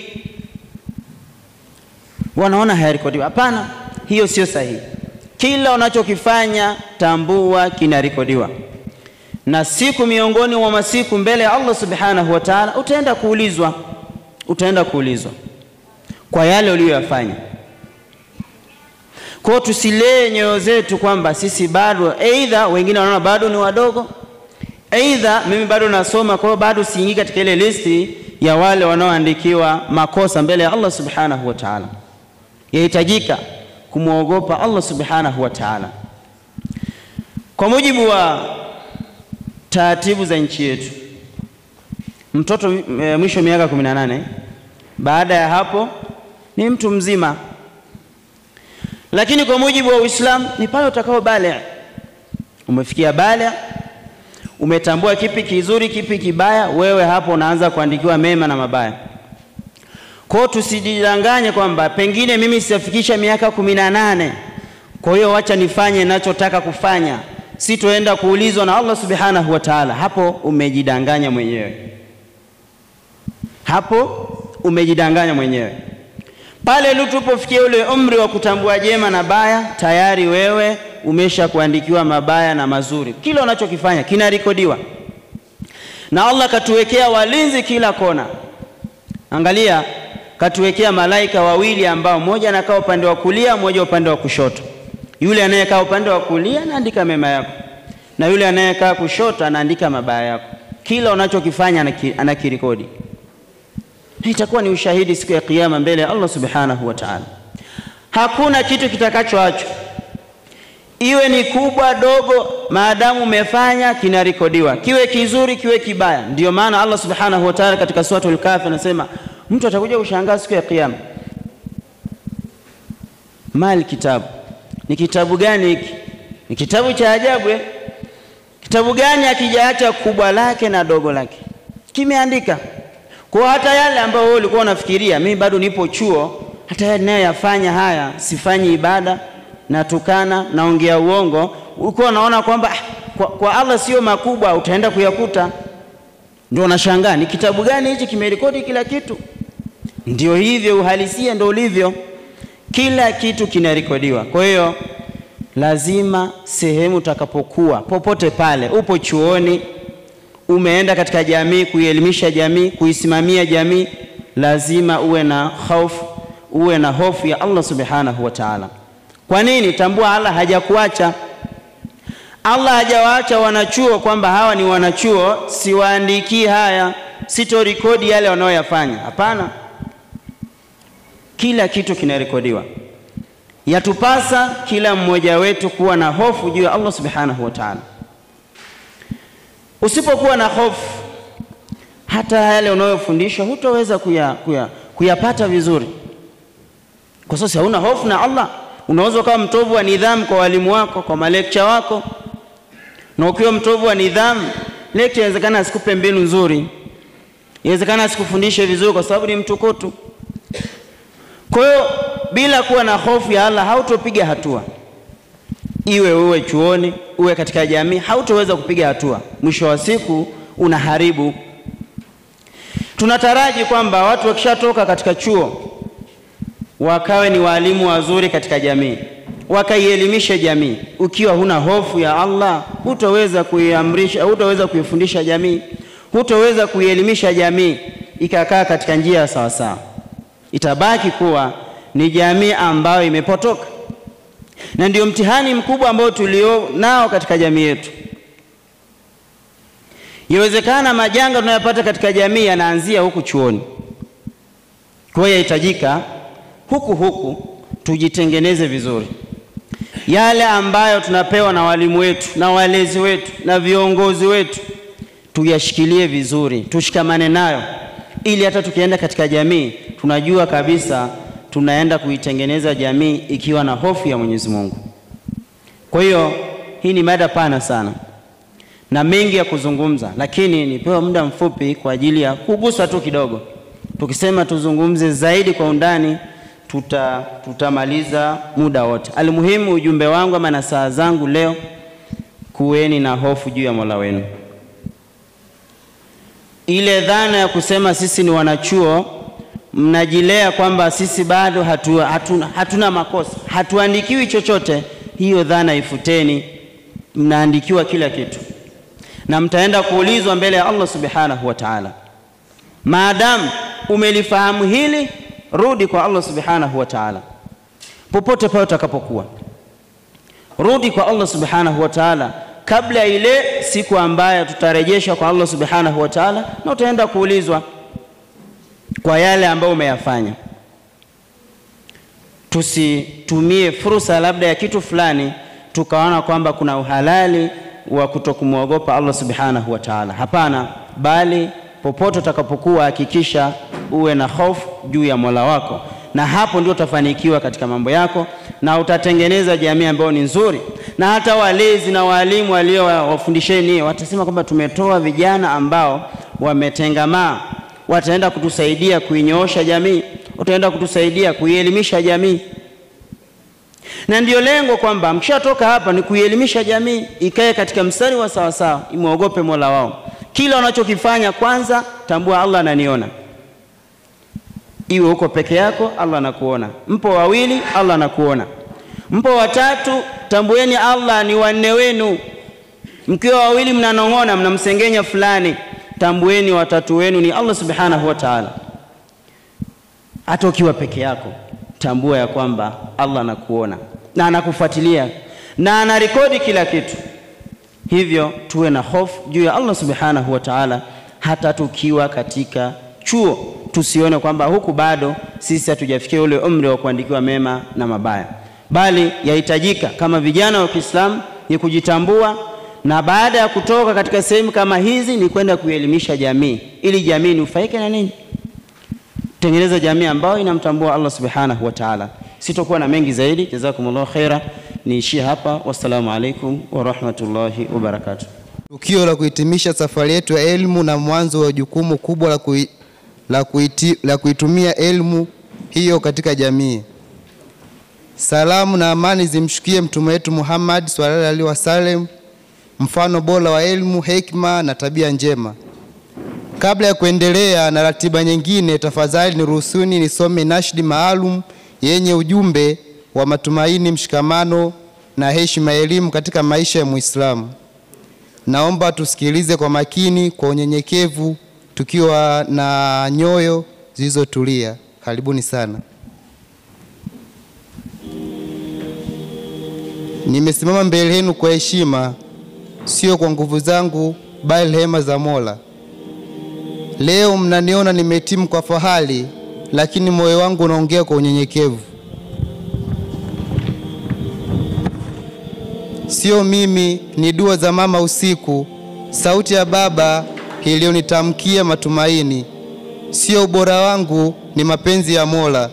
wanaona hayarekodiwi. Hapana, hiyo sio sahihi. Kila unachokifanya tambua kinarekodiwa, na siku miongoni mwa masiku mbele ya Allah subhanahu wa ta'ala utaenda kuulizwa kwa yale uliyoyafanya. Kwa tusilee nyoyo zetu kwamba sisi bado, aidha wengine wanaona bado ni wadogo, aidha mimi bado nasoma kwa bado siingii katika ile listi ya wale wanaoandikiwa makosa mbele ya Allah subhanahu wa ta'ala. Yahitajika kumwogopa Allah subhanahu wa ta'ala. Kwa mujibu wa taratibu za nchi yetu, mtoto mwisho miaka 18, baada ya hapo ni mtu mzima. Lakini kwa mujibu wa Uislamu ni pale utakao baligh. Umefikia baligh, umetambua kipi kizuri kipi kibaya, wewe hapo unaanza kuandikiwa mema na mabaya. Kwa tusijidanganye kwamba pengine mimi sijafikisha miaka 18, kwa hiyo acha nifanye ninachotaka kufanya, sitoenda kuulizwa na Allah subhanahu wa ta'ala. Hapo umejidanganya mwenyewe, hapo umejidanganya mwenyewe. Pale ulipofikia ule umri wa kutambua jema na baya, tayari wewe umesha kuandikiwa mabaya na mazuri. Kila unachokifanya kinarekodiwa, na Allah katuwekea walinzi kila kona. Angalia, katuwekea malaika wawili ambao mmoja anakaa upande wa kulia, mmoja upande wa kushoto. Yule anayekaa upande wa kulia anaandika mema yako, na yule anayekaa kushoto anaandika mabaya yako. Kila unachokifanya anakirekodi. Na itakuwa ni ushahidi siku ya kiyama mbele ya Allah subhanahu wa ta'ala. Hakuna kitu kitakachoachwa, iwe ni kubwa dogo, maadamu umefanya kinarekodiwa, kiwe kizuri kiwe kibaya. Ndio maana Allah subhanahu wa ta'ala katika suratul Kahf anasema mtu atakuja kushangaa siku ya kiyama, mal kitabu, ni kitabu gani hiki? Ni kitabu cha ajabu. Kitabu gani akijaacha kubwa lake na dogo lake kimeandika. Kwa hata yale ambayo wewe ulikuwa unafikiria mimi bado nipo chuo, hata yale ninayofanya haya, sifanyi ibada, natukana, naongea uongo, ulikuwa unaona kwamba kwa Allah sio makubwa, utaenda kuyakuta. Ndio unashangaa ni kitabu gani hichi kimerekodi kila kitu. Ndio hivyo, uhalisia ndio ulivyo, kila kitu kinarekodiwa. Kwa hiyo lazima sehemu utakapokuwa, popote pale, upo chuoni, umeenda katika jamii kuielimisha jamii, kuisimamia jamii, lazima uwe na hofu, uwe na hofu ya Allah subhanahu wa ta'ala. Kwa nini? Tambua Allah hajakuacha. Allah hajawaacha wanachuo kwamba hawa ni wanachuo, siwaandiki haya, sitorekodi yale wanaoyafanya. Hapana. Kila kitu kinarekodiwa. Yatupasa kila mmoja wetu kuwa na hofu juu ya Allah subhanahu wa ta'ala. Usipokuwa na hofu, hata yale unayofundisha hutaweza kuyapata vizuri. Kwa sababu hauna hofu na Allah, unaweza kuwa mtovu wa nidhamu kwa walimu wako, kwa malekcha wako. Na ukiwa mtovu wa nidhamu, lecture inawezekana asikupe mbinu nzuri, inawezekana asikufundishe vizuri kwa sababu ni mtukutu. Kwa hiyo bila kuwa na hofu ya Allah hautopiga hatua. Iwe uwe chuoni, uwe katika jamii, hautoweza kupiga hatua. Mwisho wa siku unaharibu. Tunataraji kwamba watu wakishatoka katika chuo wakawe ni walimu wazuri katika jamii, wakaielimisha jamii. Ukiwa huna hofu ya Allah, hutaweza kuiamrisha, hutaweza kuifundisha jamii, hutaweza kuielimisha jamii ikakaa katika njia sawa sawa. Itabaki kuwa ni jamii ambayo imepotoka. Na ndio mtihani mkubwa ambao tulio nao katika jamii yetu. Yawezekana majanga tunayopata katika jamii yanaanzia huku chuoni. Kwa hiyo yahitajika huku tujitengeneze vizuri. Yale ambayo tunapewa na walimu wetu na walezi wetu na viongozi wetu, tuyashikilie vizuri, tushikamane nayo, ili hata tukienda katika jamii tunajua kabisa tunaenda kuitengeneza jamii ikiwa na hofu ya Mwenyezi Mungu. Kwa hiyo hii ni mada pana sana na mengi ya kuzungumza, lakini nipewa muda mfupi kwa ajili ya kugusa tu kidogo. Tukisema tuzungumze zaidi kwa undani tutamaliza muda wote. Alimuhimu ujumbe wangu ama nasaha zangu leo, kuweni na hofu juu ya Mola wenu. Ile dhana ya kusema sisi ni wanachuo, mnajilea kwamba sisi bado hatuna makosa, hatuandikiwi chochote, hiyo dhana ifuteni. Mnaandikiwa kila kitu na mtaenda kuulizwa mbele ya Allah subhanahu wa ta'ala. Maadamu umelifahamu hili, rudi kwa Allah subhanahu wa ta'ala. Popote pale utakapokuwa, rudi kwa Allah subhanahu wa ta'ala kabla ile siku ambayo tutarejeshwa kwa Allah subhanahu wa ta'ala, na utaenda kuulizwa kwa yale ambayo umeyafanya. Tusitumie fursa labda ya kitu fulani tukaona kwamba kuna uhalali wa kutokumuogopa Allah subhanahu wa ta'ala. Hapana, bali popote utakapokuwa hakikisha uwe na hofu juu ya Mola wako, na hapo ndio utafanikiwa katika mambo yako na utatengeneza jamii ambayo ni nzuri. Na hata walezi na walimu walio wafundisheni watasema kwamba tumetoa vijana ambao wametengamaa, wataenda kutusaidia kuinyoosha jamii, wataenda kutusaidia kuielimisha jamii. Na ndio lengo kwamba mkishatoka hapa ni kuielimisha jamii ikae katika mstari wa sawa sawa, imuogope Mola wao. Kila unachokifanya kwanza tambua Allah ananiona. Iwe uko peke yako, Allah anakuona. Mpo wawili, Allah anakuona. Mpo watatu, tambueni Allah ni wanne wenu. Mkiwa wawili mnanong'ona, mnamsengenya fulani, tambueni watatu wenu ni Allah subhanahu wa ta'ala. Hata ukiwa peke yako, tambua ya kwamba Allah anakuona na anakufuatilia na anarekodi kila kitu. Hivyo tuwe na hofu juu ya Allah subhanahu wa ta'ala, hata tukiwa katika chuo. Tusione kwamba huku bado sisi hatujafikia ule umri wa kuandikiwa mema na mabaya, bali yahitajika kama vijana wa Kiislamu ni kujitambua, na baada ya kutoka katika sehemu kama hizi ni kwenda kuelimisha jamii, ili jamii nufaike na nini? Tengeneza jamii ambayo inamtambua Allah subhanahu wa ta'ala. Sitokuwa na mengi zaidi. Jazakumullahu khaira. Niishie hapa. Wassalamu alaikum wa rahmatullahi wa barakatuh. Tukio la kuhitimisha safari yetu ya elimu na mwanzo wa jukumu kubwa la kuitumia elimu hiyo katika jamii. Salamu na amani zimshukie mtume wetu Muhammad sallallahu alaihi wasallam, mfano bora wa elimu, hekima na tabia njema. Kabla ya kuendelea na ratiba nyingine, tafadhali niruhusuni nisome nashdi maalum yenye ujumbe wa matumaini, mshikamano na heshima ya elimu katika maisha ya Muislamu. naomba tusikilize kwa makini, kwa unyenyekevu, tukiwa na nyoyo zilizotulia. Karibuni sana. Nimesimama mbele yenu kwa heshima, sio kwa nguvu zangu, bali rehema za Mola. Leo mnaniona nimehitimu kwa fahari, lakini moyo wangu unaongea kwa unyenyekevu. Sio mimi, ni dua za mama usiku, sauti ya baba iliyonitamkia matumaini. Sio ubora wangu, ni mapenzi ya Mola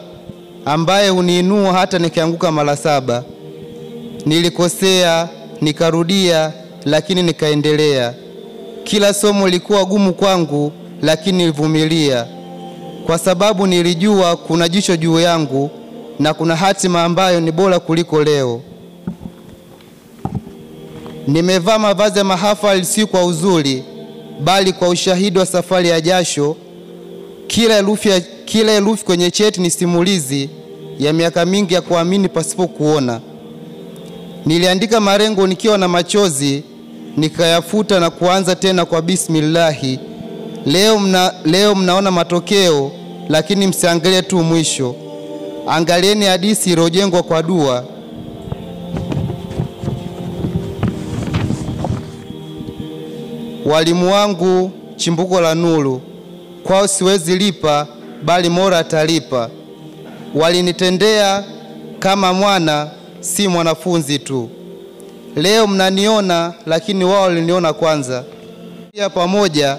ambaye huniinua hata nikianguka mara 7. Nilikosea, nikarudia, lakini nikaendelea. Kila somo lilikuwa gumu kwangu, lakini nilivumilia, kwa sababu nilijua kuna jicho juu yangu na kuna hatima ambayo ni bora kuliko leo. Nimevaa mavazi ya mahafali si kwa uzuri, bali kwa ushahidi wa safari ya jasho. Kila herufi kwenye cheti ni simulizi ya miaka mingi ya kuamini pasipo kuona. Niliandika marengo nikiwa na machozi, nikayafuta na kuanza tena kwa bismillahi. Leo mnaona matokeo, lakini msiangalie tu mwisho. Angalieni hadithi iliyojengwa kwa dua. Walimu wangu chimbuko la nuru, kwao siwezi lipa, bali Mola atalipa. Walinitendea kama mwana, si mwanafunzi tu. Leo mnaniona, lakini wao waliniona kwanza. Pia pamoja,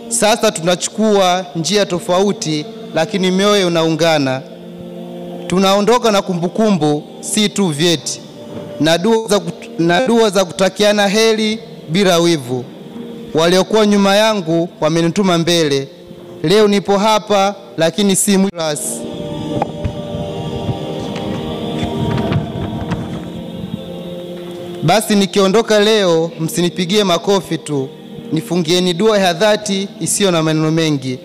sasa tunachukua njia tofauti, lakini mioyo unaungana. Tunaondoka na kumbukumbu, si tu vyeti, na dua za kutakiana heri bila wivu. Waliokuwa nyuma yangu wamenituma mbele. Leo nipo hapa, lakini si mwisho. Basi nikiondoka leo, msinipigie makofi tu, nifungieni dua ya dhati isiyo na maneno mengi.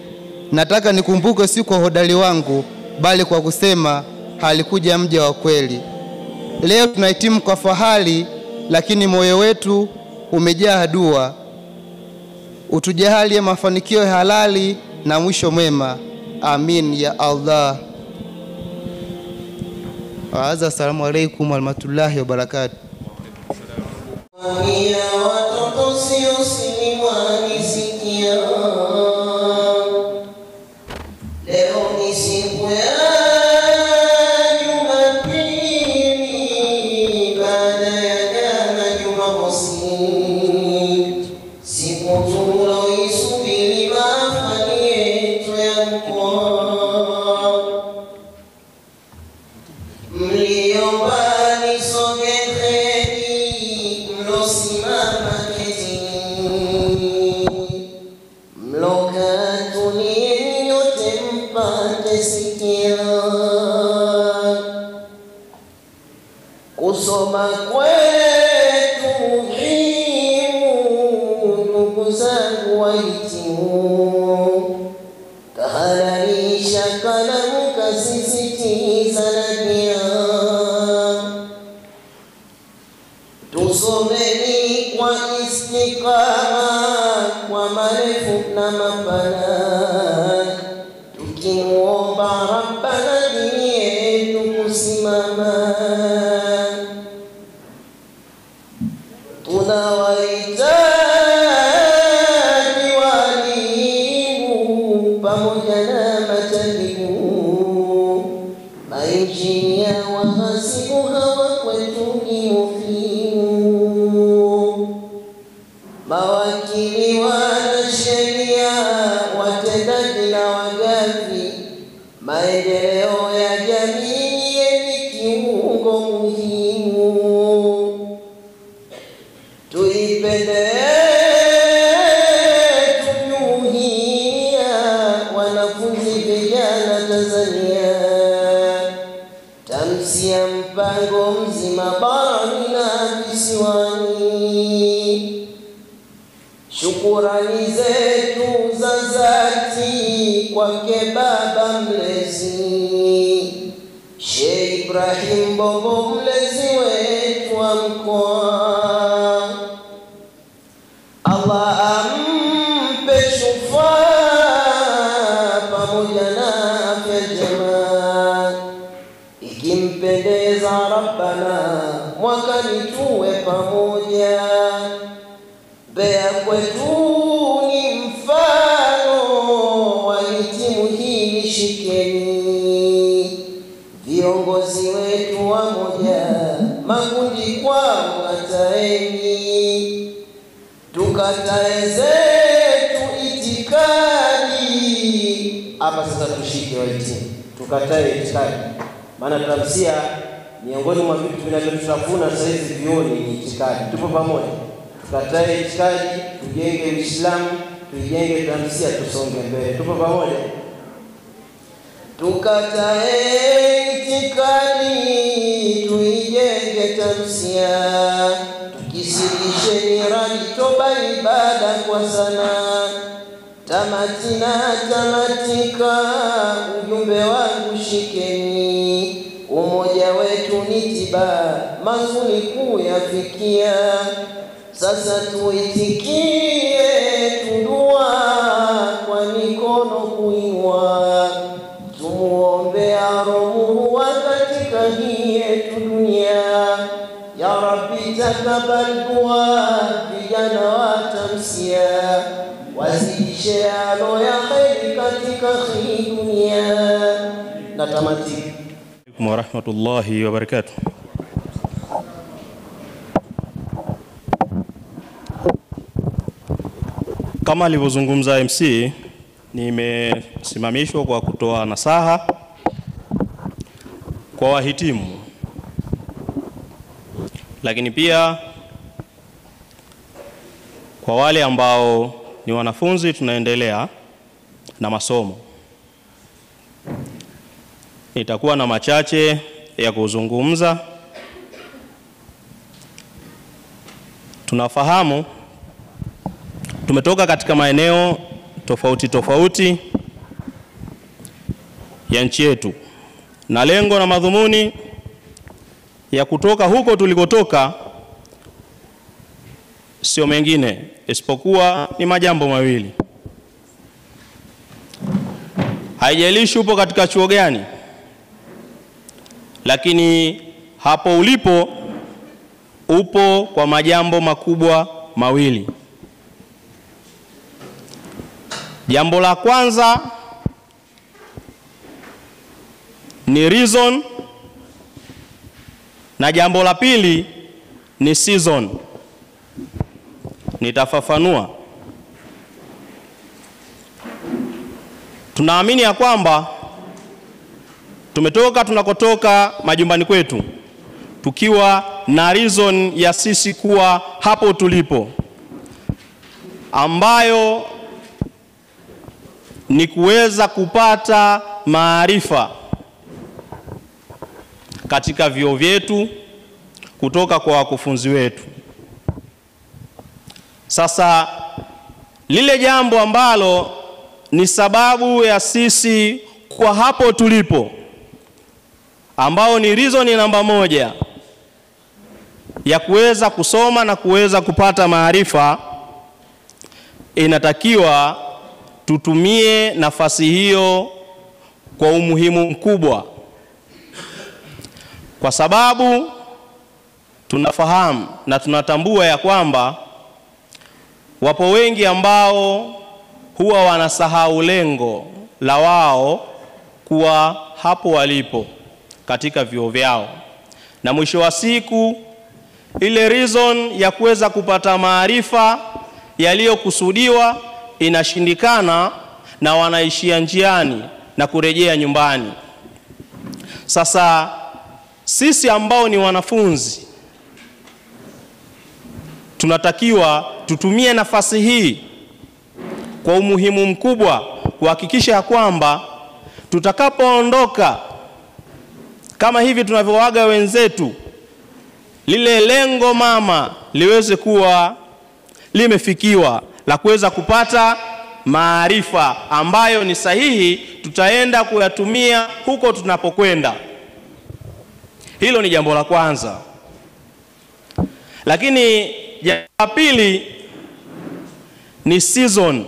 Nataka nikumbuke si kwa hodari wangu, bali kwa kusema halikuja mja wa kweli. Leo tunahitimu kwa fahari, lakini moyo wetu umejaa dua. Utujalie mafanikio ya halali na mwisho mwema. Amin ya Allah. Assalamu alaikum warahmatullahi wabarakatuh. Watoto sio silimani sikia, leo ni siku ya Jumapili baada ya jana Jumamosi, siku tuloisubiri mahafali yetu ya mkoa. Mliomba nisogezeni mlosimama ketini, mlokaa tulieni nyote mpate sikia. Kusoma kwetu muhimu, ndugu zangu wahitimu, kahalalisha kalamu kasisitiza na pia tusomeni kwa istiqama, kwa marefu na mapana, tukimuomba Rabbana dini yetu kusimama. Tunawahitaji walimu pamoja na matabibu, mainjinia, wahasibu, hawa kwetu ni muhimu. Mawakili, wanasheria, watendaji na wagavi, maendeleo ya jamii ni kiungo muhimu. Tuipende tujuhia, wanafunzi vijana Tanzania, tamsia mpango mzima barani na visiwani. Shukurani zetu za dhati kwake baba mlezi Sheikh Ibrahim Bobo, mlezi wetu wa mkoa. imani tuwe pamoja. Mbeya kwetu ni mfano, wahitimu hili shikeni. Viongozi wetu wamoja, makundi kwao kataeni. Tukatae zetu itikadi. Hapa sasa tushike wahitimu, tukatae itikadi. Maana tamsia miongoni mwa vitu vinavyotutafuna sasa hivi vioni ni itikadi. Tupo pamoja. Tukatae itikadi, tujenge Uislamu, tujenge tamsia, tusonge mbele. Tupo pamoja. Tukatae itikadi, tuijenge tamsia, tukisirishe nirani toba ibada kwa sana. Tamati na tamatika, ujumbe wangu shikeni. Umoja wetu ni tiba, mazuri kuyafikia. Sasa tuitikie tudua, kwa mikono kuinua. Tumuombe aromuhu katika hii yetu dunia. Ya Rabbi takabal dua, vijana wa tamsia, wazidishe alo ya kheri katika hii dunia. Na tamati. Wa rahmatullahi wa barakatuh. Kama alivyozungumza MC, nimesimamishwa kwa kutoa nasaha kwa wahitimu, lakini pia kwa wale ambao ni wanafunzi tunaendelea na masomo. Nitakuwa na machache ya kuzungumza. Tunafahamu tumetoka katika maeneo tofauti tofauti ya nchi yetu, na lengo na madhumuni ya kutoka huko tulikotoka sio mengine isipokuwa ni majambo mawili. Haijalishi upo katika chuo gani, lakini hapo ulipo upo kwa majambo makubwa mawili. Jambo la kwanza ni reason, na jambo la pili ni season. Nitafafanua. Tunaamini ya kwamba tumetoka tunakotoka majumbani kwetu tukiwa na reason ya sisi kuwa hapo tulipo, ambayo ni kuweza kupata maarifa katika vyuo vyetu kutoka kwa wakufunzi wetu. Sasa lile jambo ambalo ni sababu ya sisi kwa hapo tulipo, ambao ni reason namba moja ya kuweza kusoma na kuweza kupata maarifa, inatakiwa tutumie nafasi hiyo kwa umuhimu mkubwa, kwa sababu tunafahamu na tunatambua ya kwamba wapo wengi ambao huwa wanasahau lengo la wao kuwa hapo walipo katika vyuo vyao, na mwisho wa siku ile reason ya kuweza kupata maarifa yaliyokusudiwa inashindikana na wanaishia njiani na kurejea nyumbani. Sasa sisi ambao ni wanafunzi tunatakiwa tutumie nafasi hii kwa umuhimu mkubwa kuhakikisha ya kwamba tutakapoondoka kama hivi tunavyowaga wenzetu, lile lengo mama liweze kuwa limefikiwa la kuweza kupata maarifa ambayo ni sahihi, tutaenda kuyatumia huko tunapokwenda. Hilo ni jambo la kwanza. Lakini jambo la pili ni season,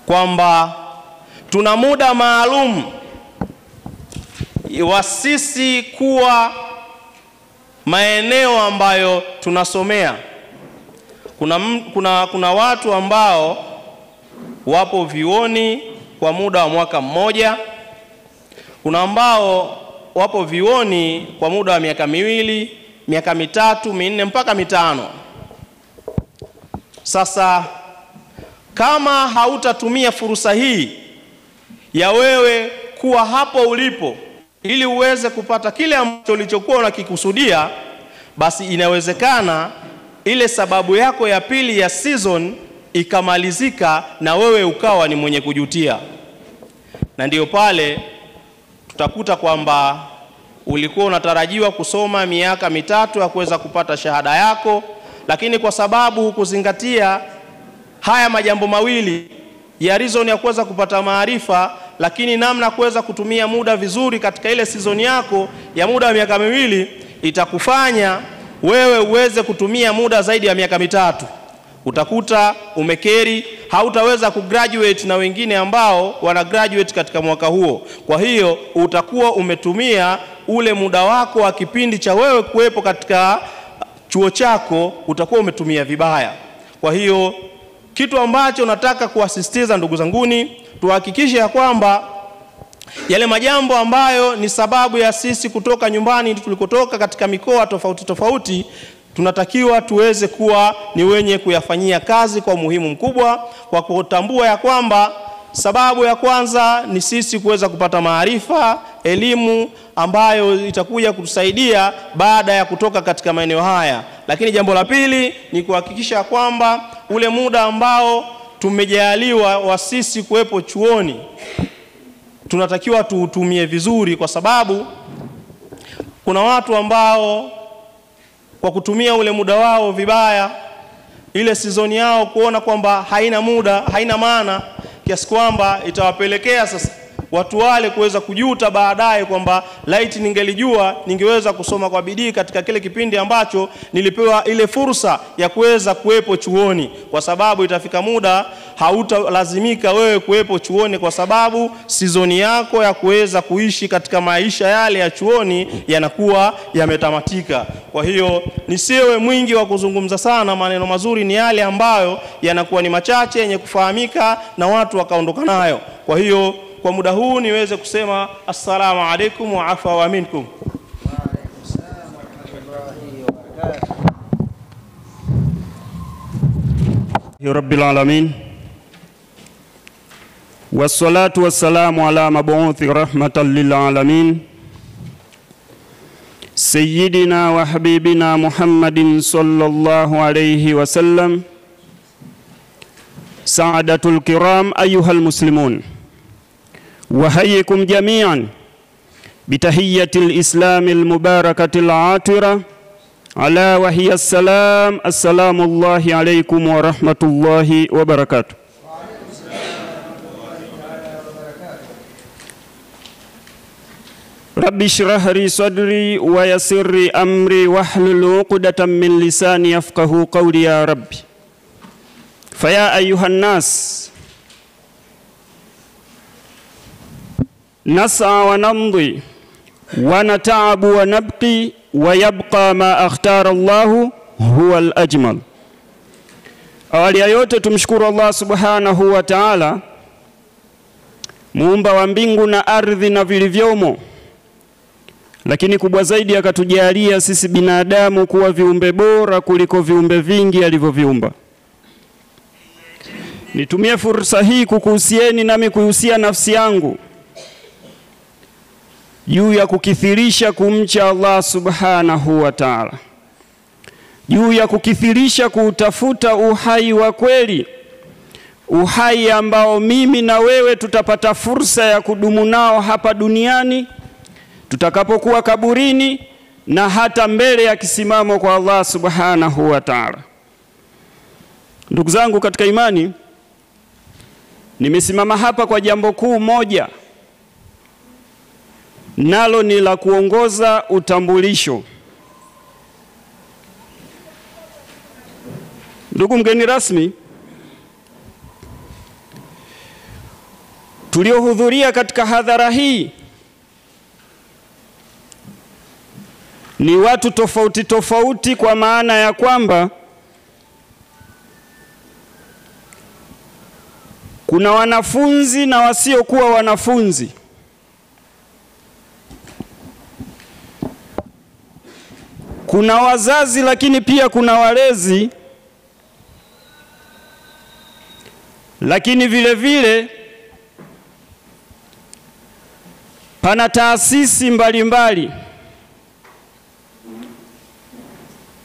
kwamba tuna muda maalum wa sisi kuwa maeneo ambayo tunasomea. Kuna watu ambao wapo vioni kwa muda wa mwaka mmoja. Kuna ambao wapo vioni kwa muda wa miaka miwili, miaka mitatu, minne mpaka mitano. Sasa kama hautatumia fursa hii ya wewe kuwa hapo ulipo ili uweze kupata kile ambacho ulichokuwa unakikusudia, basi inawezekana ile sababu yako ya pili ya season ikamalizika na wewe ukawa ni mwenye kujutia. Na ndiyo pale tutakuta kwamba ulikuwa unatarajiwa kusoma miaka mitatu ya kuweza kupata shahada yako, lakini kwa sababu hukuzingatia haya majambo mawili ya reason ya kuweza kupata maarifa, lakini namna kuweza kutumia muda vizuri katika ile season yako ya muda wa miaka miwili, itakufanya wewe uweze kutumia muda zaidi ya miaka mitatu. Utakuta umekeri, hautaweza kugraduate na wengine ambao wana graduate katika mwaka huo. Kwa hiyo utakuwa umetumia ule muda wako wa kipindi cha wewe kuwepo katika chuo chako, utakuwa umetumia vibaya. Kwa hiyo kitu ambacho nataka kuasisitiza ndugu zanguni, tuhakikishe ya kwamba yale majambo ambayo ni sababu ya sisi kutoka nyumbani tulikotoka katika mikoa tofauti tofauti, tunatakiwa tuweze kuwa ni wenye kuyafanyia kazi kwa umuhimu mkubwa, kwa kutambua ya kwamba sababu ya kwanza ni sisi kuweza kupata maarifa, elimu ambayo itakuja kutusaidia baada ya kutoka katika maeneo haya. Lakini jambo la pili ni kuhakikisha kwamba ule muda ambao tumejaliwa wa sisi kuwepo chuoni tunatakiwa tuutumie vizuri, kwa sababu kuna watu ambao kwa kutumia ule muda wao vibaya, ile season yao kuona kwamba haina muda, haina maana, kiasi kwamba itawapelekea sasa watu wale kuweza kujuta baadaye kwamba light ningelijua ningeweza kusoma kwa bidii katika kile kipindi ambacho nilipewa ile fursa ya kuweza kuwepo chuoni, kwa sababu itafika muda hautalazimika wewe kuwepo chuoni kwa sababu season yako ya kuweza kuishi katika maisha yale ya chuoni yanakuwa yametamatika. Kwa hiyo nisiwe mwingi wa kuzungumza sana, maneno mazuri ni yale ambayo yanakuwa ni machache yenye kufahamika na watu wakaondoka nayo. Kwa hiyo kwa muda huu niweze kusema assalamu alaikum wa afa wa minkum. Ya Rabbil Alamin, wassalatu wassalamu ala mabu'uthi rahmatan lil alamin, sayyidina wa habibina Muhammadin sallallahu alayhi wa sallam. Saadatul kiram ayyuhal muslimun, وحييكم جميعا بتحية الإسلام المباركة العاطرة، على وهي السلام. السلام الله عليكم ورحمة الله وبركاته. رب اشرح لي صدري ويسر لي أمري واحلل عقدة من لساني يفقهوا قولي يا ربي. فيا أيها الناس، نسعى ونمضي ونتعب ونبقي ويبقى ما اختار الله هو الأجمل. Awali ya yote tumshukuru Allah subhanahu wa ta'ala, muumba wa mbingu na ardhi na vilivyomo, lakini kubwa zaidi akatujalia sisi binadamu kuwa viumbe bora kuliko viumbe vingi alivyoviumba. Nitumie fursa hii kukuhusieni nami kuhusia nafsi yangu juu ya kukithirisha kumcha Allah subhanahu wa ta'ala, juu ya kukithirisha kutafuta uhai wa kweli, uhai ambao mimi na wewe tutapata fursa ya kudumu nao hapa duniani, tutakapokuwa kaburini na hata mbele ya kisimamo kwa Allah subhanahu wa ta'ala. Ndugu zangu katika imani, nimesimama hapa kwa jambo kuu moja, nalo ni la kuongoza utambulisho. Ndugu mgeni rasmi, tuliohudhuria katika hadhara hii ni watu tofauti tofauti, kwa maana ya kwamba kuna wanafunzi na wasiokuwa wanafunzi. Kuna wazazi lakini pia kuna walezi, lakini vile vile pana taasisi mbalimbali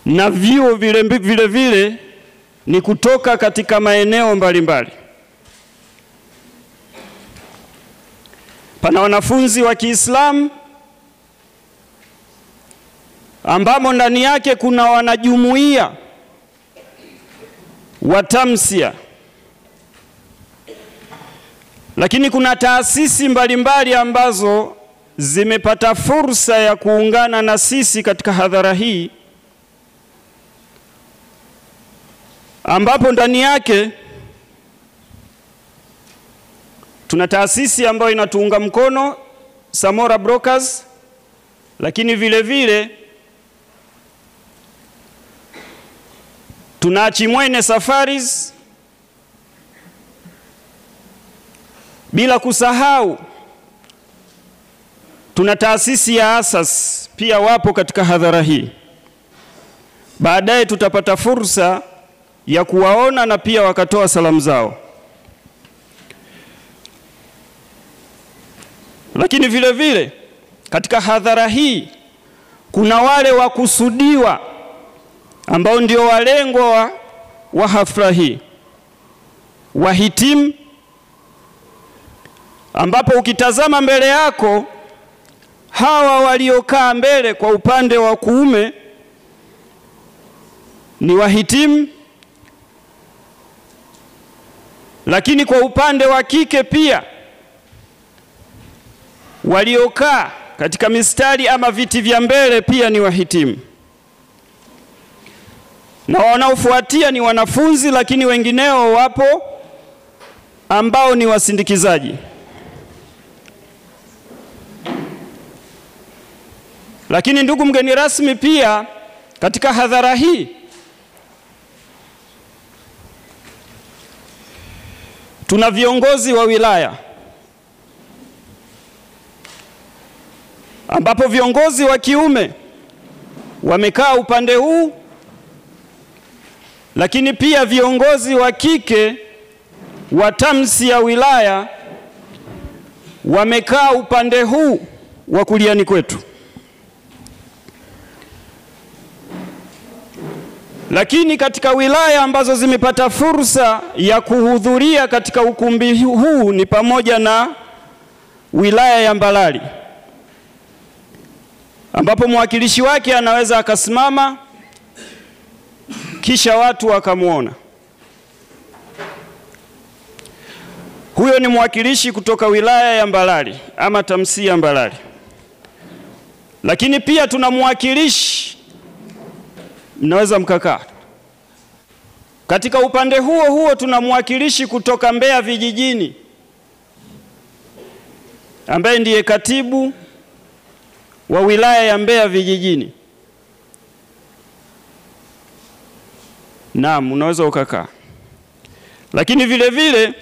na vyuo vile vile ni kutoka katika maeneo mbalimbali. Pana wanafunzi wa Kiislamu ambamo ndani yake kuna wanajumuiya wa Tamsia, lakini kuna taasisi mbalimbali ambazo zimepata fursa ya kuungana na sisi katika hadhara hii, ambapo ndani yake tuna taasisi ambayo inatuunga mkono, Samora Brokers, lakini vile vile tuna Chimwene Safaris, bila kusahau tuna taasisi ya Asas pia wapo katika hadhara hii. Baadaye tutapata fursa ya kuwaona na pia wakatoa salamu zao. Lakini vile vile katika hadhara hii kuna wale wakusudiwa ambao ndio walengwa wa hafla hii, wahitimu, ambapo ukitazama mbele yako hawa waliokaa mbele kwa upande wa kuume ni wahitimu, lakini kwa upande wa kike pia waliokaa katika mistari ama viti vya mbele pia ni wahitimu, na wanaofuatia ni wanafunzi, lakini wengineo wapo ambao ni wasindikizaji. Lakini ndugu mgeni rasmi, pia katika hadhara hii tuna viongozi wa wilaya, ambapo viongozi wa kiume wamekaa upande huu, lakini pia viongozi wa kike wa Tamsia wilaya wamekaa upande huu wa kuliani kwetu. Lakini katika wilaya ambazo zimepata fursa ya kuhudhuria katika ukumbi huu ni pamoja na wilaya ya Mbalali, ambapo mwakilishi wake anaweza akasimama kisha watu wakamuona. Huyo ni mwakilishi kutoka wilaya ya Mbalali ama Tamsia Mbalali. Lakini pia tuna mwakilishi, mnaweza mkakaa. Katika upande huo huo tuna mwakilishi kutoka Mbeya vijijini, ambaye ndiye katibu wa wilaya ya Mbeya vijijini. Naam, unaweza ukakaa. Lakini vile vile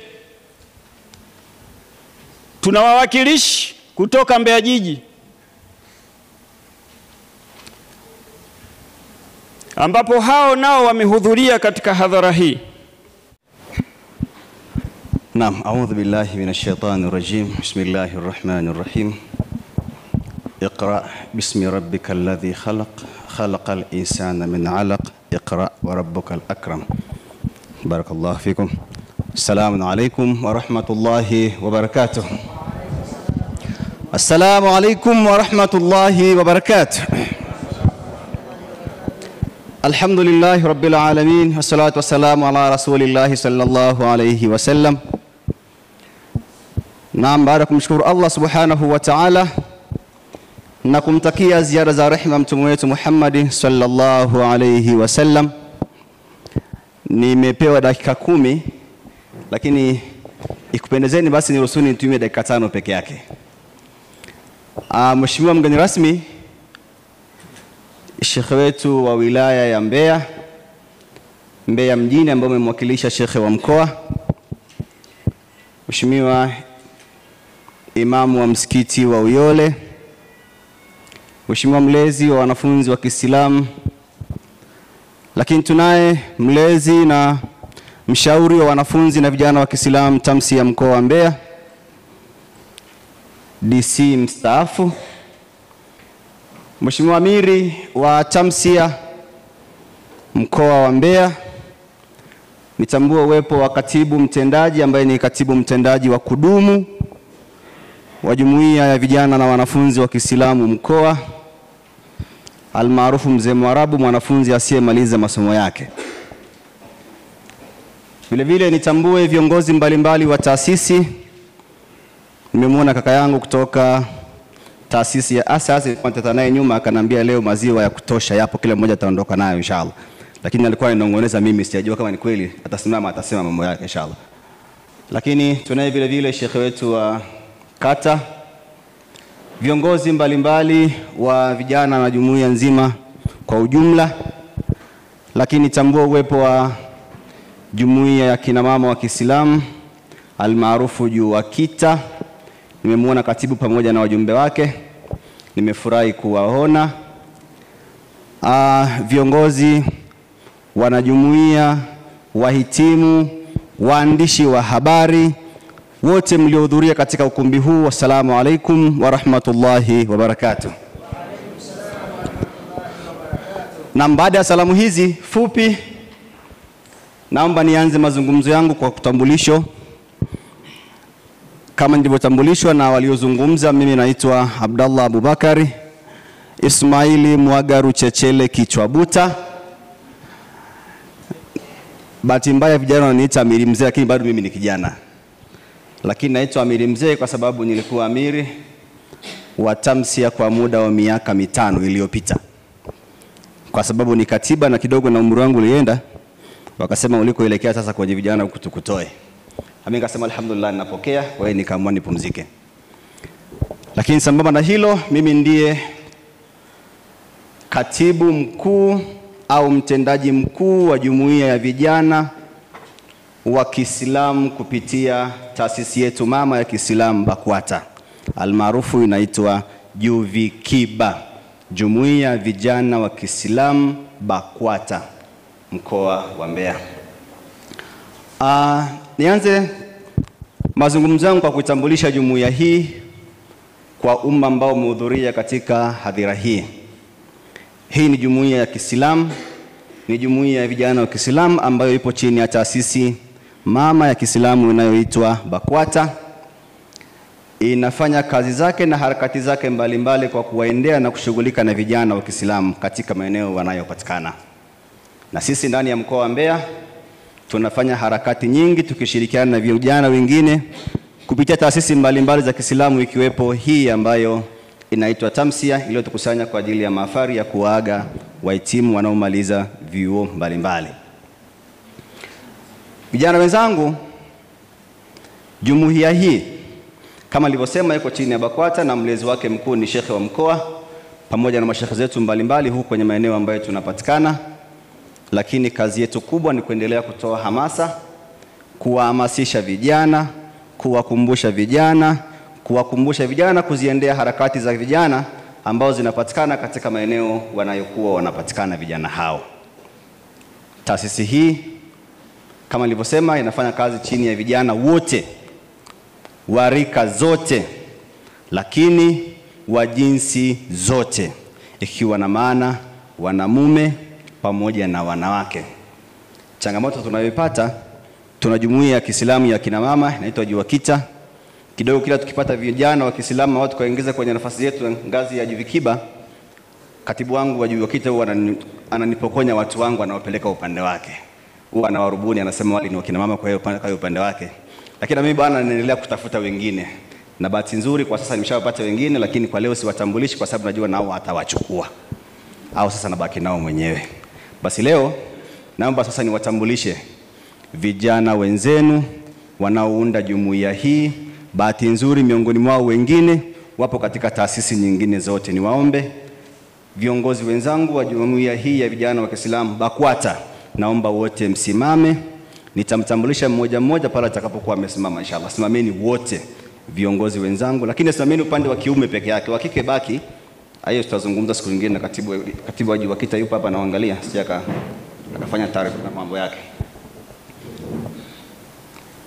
tuna wawakilishi kutoka Mbeya jiji, ambapo hao nao wamehudhuria katika hadhara hii. Naam, a'udhu billahi minash shaitani rajim. Bismillahir rahmanir rahim. Iqra bismi rabbikal ladhi khalaqal insana min 'alaq. Iqra wa rabbukal akram. Barakallahu fikum. Assalamu alaykum wa rahmatullahi wa barakatuh. Assalamu alaykum wa rahmatullahi wa barakatuh. Alhamdulillahi rabbil alamin, wassalatu wassalamu ala rasulillahi sallallahu alayhi wasallam. Naam, baada kumshukuru Allah subhanahu wa ta'ala na kumtakia ziada za rehema mtume wetu Muhammad sallallahu alayhi wasallam, nimepewa dakika 10, lakini ikupendezeni basi niruhusuni nitumie dakika 5 peke yake. Mheshimiwa mgeni rasmi, shekhe wetu wa wilaya ya Mbeya mjini ambao umemwakilisha shekhe wa mkoa, Mheshimiwa imamu wa msikiti wa Uyole, Mheshimiwa mlezi wa wanafunzi wa Kiislamu, lakini tunaye mlezi na mshauri wa wanafunzi na vijana wa Kiislamu TAMSIA mkoa wa Mbeya, DC mstaafu, Mheshimiwa amiri wa TAMSIA mkoa wa Mbeya. Nitambua uwepo wa katibu mtendaji ambaye ni katibu mtendaji wa kudumu wa jumuiya ya vijana na wanafunzi wa Kiislamu mkoa, almaarufu mzee Mwarabu, mwanafunzi asiyemaliza masomo yake. Vile vile nitambue viongozi mbalimbali wa taasisi. Nimemwona kaka yangu kutoka taasisi ya Asas, nilipata naye nyuma akanambia leo maziwa ya kutosha yapo, kila mmoja ataondoka nayo inshallah. Lakini alikuwa ananong'oneza mimi, sijajua kama ni kweli atasimama atasema mambo yake inshallah. Lakini tunaye vile vile shekhe wetu wa kata, viongozi mbalimbali wa vijana na jumuiya nzima kwa ujumla. Lakini tambua uwepo wa jumuiya ya kina mama wa Kiislamu almaarufu JUWAKITA. Nimemwona katibu pamoja na wajumbe wake, nimefurahi kuwaona. Viongozi, wanajumuiya, wahitimu, waandishi wa habari, wote mliohudhuria katika ukumbi huu, assalamu alaikum wa rahmatullahi wa barakatuh. Na baada ya salamu hizi fupi, naomba nianze mazungumzo yangu kwa kutambulisho. Kama nilivyotambulishwa na waliozungumza, mimi naitwa Abdallah Abubakari Ismaili Mwagaru Chechele Kichwabuta. Bahati mbaya vijana wananiita amiri mzee, lakini bado mimi ni kijana. Lakini naitwa amiri mzee kwa sababu nilikuwa amiri wa TAMSIA kwa muda wa miaka 5 iliyopita. Kwa sababu ni katiba na kidogo na umri wangu ulienda, wakasema ulikoelekea sasa kwenye vijana kutukutoe. Mimi nikasema alhamdulillah ninapokea, kwa hiyo nikaamua nipumzike. Lakini sambamba na hilo, mimi ndiye katibu mkuu au mtendaji mkuu wa jumuiya ya vijana wa Kiislamu kupitia taasisi yetu mama ya Kiislamu BAKWATA, almaarufu inaitwa JUVIKIBA, Jumuiya ya Vijana wa Kiislamu BAKWATA mkoa wa Mbeya. Nianze mazungumzo yangu kwa kutambulisha jumuiya hii kwa umma ambao umehudhuria katika hadhira hii. Hii ni jumuiya ya Kiislamu, ni jumuiya ya vijana wa Kiislamu ambayo ipo chini ya taasisi mama ya Kiislamu inayoitwa BAKWATA. Inafanya kazi zake na harakati zake mbalimbali kwa kuwaendea na kushughulika na vijana wa Kiislamu katika maeneo wanayopatikana. Na sisi ndani ya mkoa wa Mbeya tunafanya harakati nyingi tukishirikiana na vijana wengine kupitia taasisi mbalimbali za Kiislamu, ikiwepo hii ambayo inaitwa TAMSIA iliyotukusanya kwa ajili ya mahafali ya kuaga wahitimu wanaomaliza vyuo mbalimbali. Vijana wenzangu, jumuiya hii kama nilivyosema iko chini ya BAKWATA na mlezi wake mkuu ni shekhe wa mkoa pamoja na mashekhe zetu mbalimbali huku kwenye maeneo ambayo tunapatikana. Lakini kazi yetu kubwa ni kuendelea kutoa hamasa, kuwahamasisha vijana, kuwakumbusha vijana kuziendea harakati za vijana ambao zinapatikana katika maeneo wanayokuwa wanapatikana vijana hao. Taasisi hii kama nilivyosema inafanya kazi chini ya vijana wote wa rika zote, lakini wa jinsi zote, ikiwa na maana wanamume pamoja na wanawake. Changamoto tunayoipata, tuna jumuiya ya Kiislamu ya kina mama inaitwa JUWAKITA. Kidogo kila tukipata vijana wa Kiislamu watu kaingiza kwenye nafasi yetu ngazi ya JUVIKIBA, katibu wangu wa JUWAKITA huwa ananipokonya watu wangu anaopeleka upande wake. Huwa anawarubuni, anasema wale ni wakina mama kwa hiyo upande wake. Lakini mimi bwana naendelea kutafuta wengine. Na bahati nzuri kwa sasa nimeshawapata wengine, lakini kwa leo siwatambulishi kwa sababu najua nao atawachukua. Au sasa nabaki nao mwenyewe. Basi leo naomba sasa niwatambulishe vijana wenzenu wanaounda jumuiya hii. Bahati nzuri miongoni mwao wengine wapo katika taasisi nyingine zote. Niwaombe viongozi wenzangu wa jumuiya hii ya vijana wa Kiislamu BAKWATA, naomba wote msimame. Nitamtambulisha mmoja mmoja pale atakapokuwa amesimama inshallah. Simameni wote viongozi wenzangu, lakini simameni upande wa kiume peke yake, wa kike baki. Hayo tutazungumza siku nyingine na katibu wa JUVAKITA yupo hapa naangalia, sijaka akafanya taarifa na mambo yake.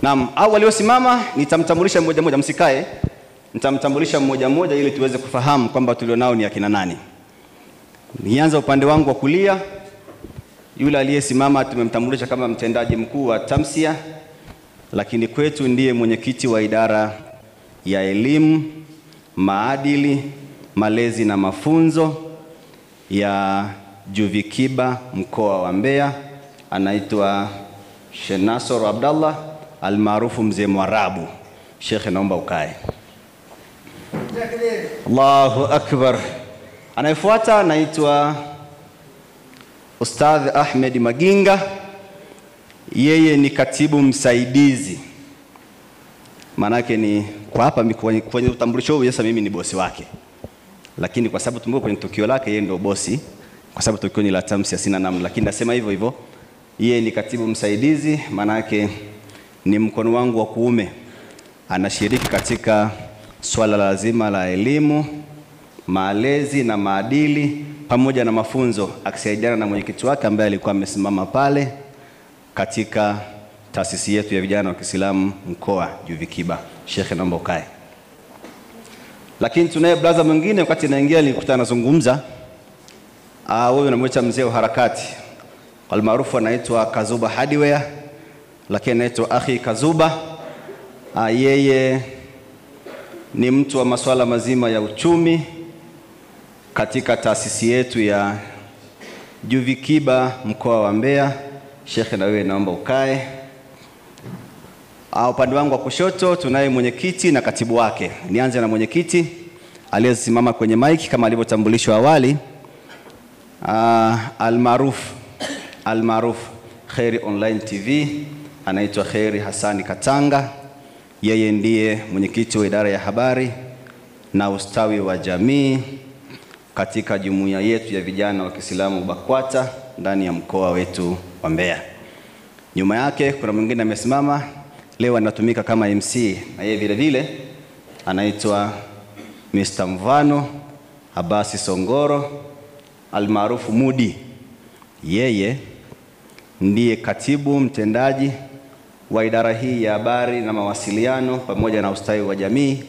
Naam, au waliosimama nitamtambulisha mmoja mmoja, msikae. Nitamtambulisha mmoja mmoja ili tuweze kufahamu kwamba tulionao ni akina nani. Nianza upande wangu wa kulia. Yule aliyesimama tumemtambulisha kama mtendaji mkuu wa TAMSIA, lakini kwetu ndiye mwenyekiti wa idara ya elimu, maadili, malezi na mafunzo ya JUVIKIBA mkoa wa Mbeya. Anaitwa Sheikh Nasor Abdallah almaarufu Mzee Mwarabu. Sheikh, naomba ukae. Allahu Akbar. Anayefuata anaitwa Ustadh Ahmed Maginga. Yeye ni katibu msaidizi. Manake ni kwa hapa kwenye utambulisho huu, sasa mimi ni bosi wake. Lakini kwa sababu tumekuwa kwenye tukio lake, yeye ndio bosi. Kwa sababu tukio ni la TAMSIA sina namna, lakini nasema hivyo hivyo. Yeye ni katibu msaidizi, manake ni mkono wangu wa kuume. Anashiriki katika swala lazima la elimu, malezi na maadili pamoja na mafunzo, akisaidiana na mwenyekiti wake ambaye alikuwa amesimama pale katika taasisi yetu ya vijana wa Kiislamu mkoa JUVIKIBA. Sheikh, naomba ukae. Lakini tunaye brother mwingine, wakati naingia nilikutana nazungumza. Wewe unamwita mzee wa harakati. Almaarufu anaitwa Kazuba Hardware, lakini anaitwa Akhi Kazuba. Yeye ni mtu wa masuala mazima ya uchumi katika taasisi yetu ya JUVIKIBA mkoa wa Mbeya. Sheikh, na wewe naomba ukae. Upande wangu wa kushoto tunaye mwenyekiti na katibu wake. Nianze na mwenyekiti aliyesimama kwenye mic kama alivyotambulishwa awali. Almaruf Khairi Online TV, anaitwa Khairi Hasani Katanga. Yeye ndiye mwenyekiti wa idara ya habari na ustawi wa jamii katika jumuiya yetu ya vijana wa Kiislamu BAKWATA ndani ya mkoa wetu wa Mbeya. Nyuma yake kuna mwingine amesimama leo anatumika kama MC, na yeye vile vile anaitwa Mr. Mvano Abasi Songoro almaarufu Mudi. Yeye ndiye katibu mtendaji wa idara hii ya habari na mawasiliano pamoja na ustawi wa jamii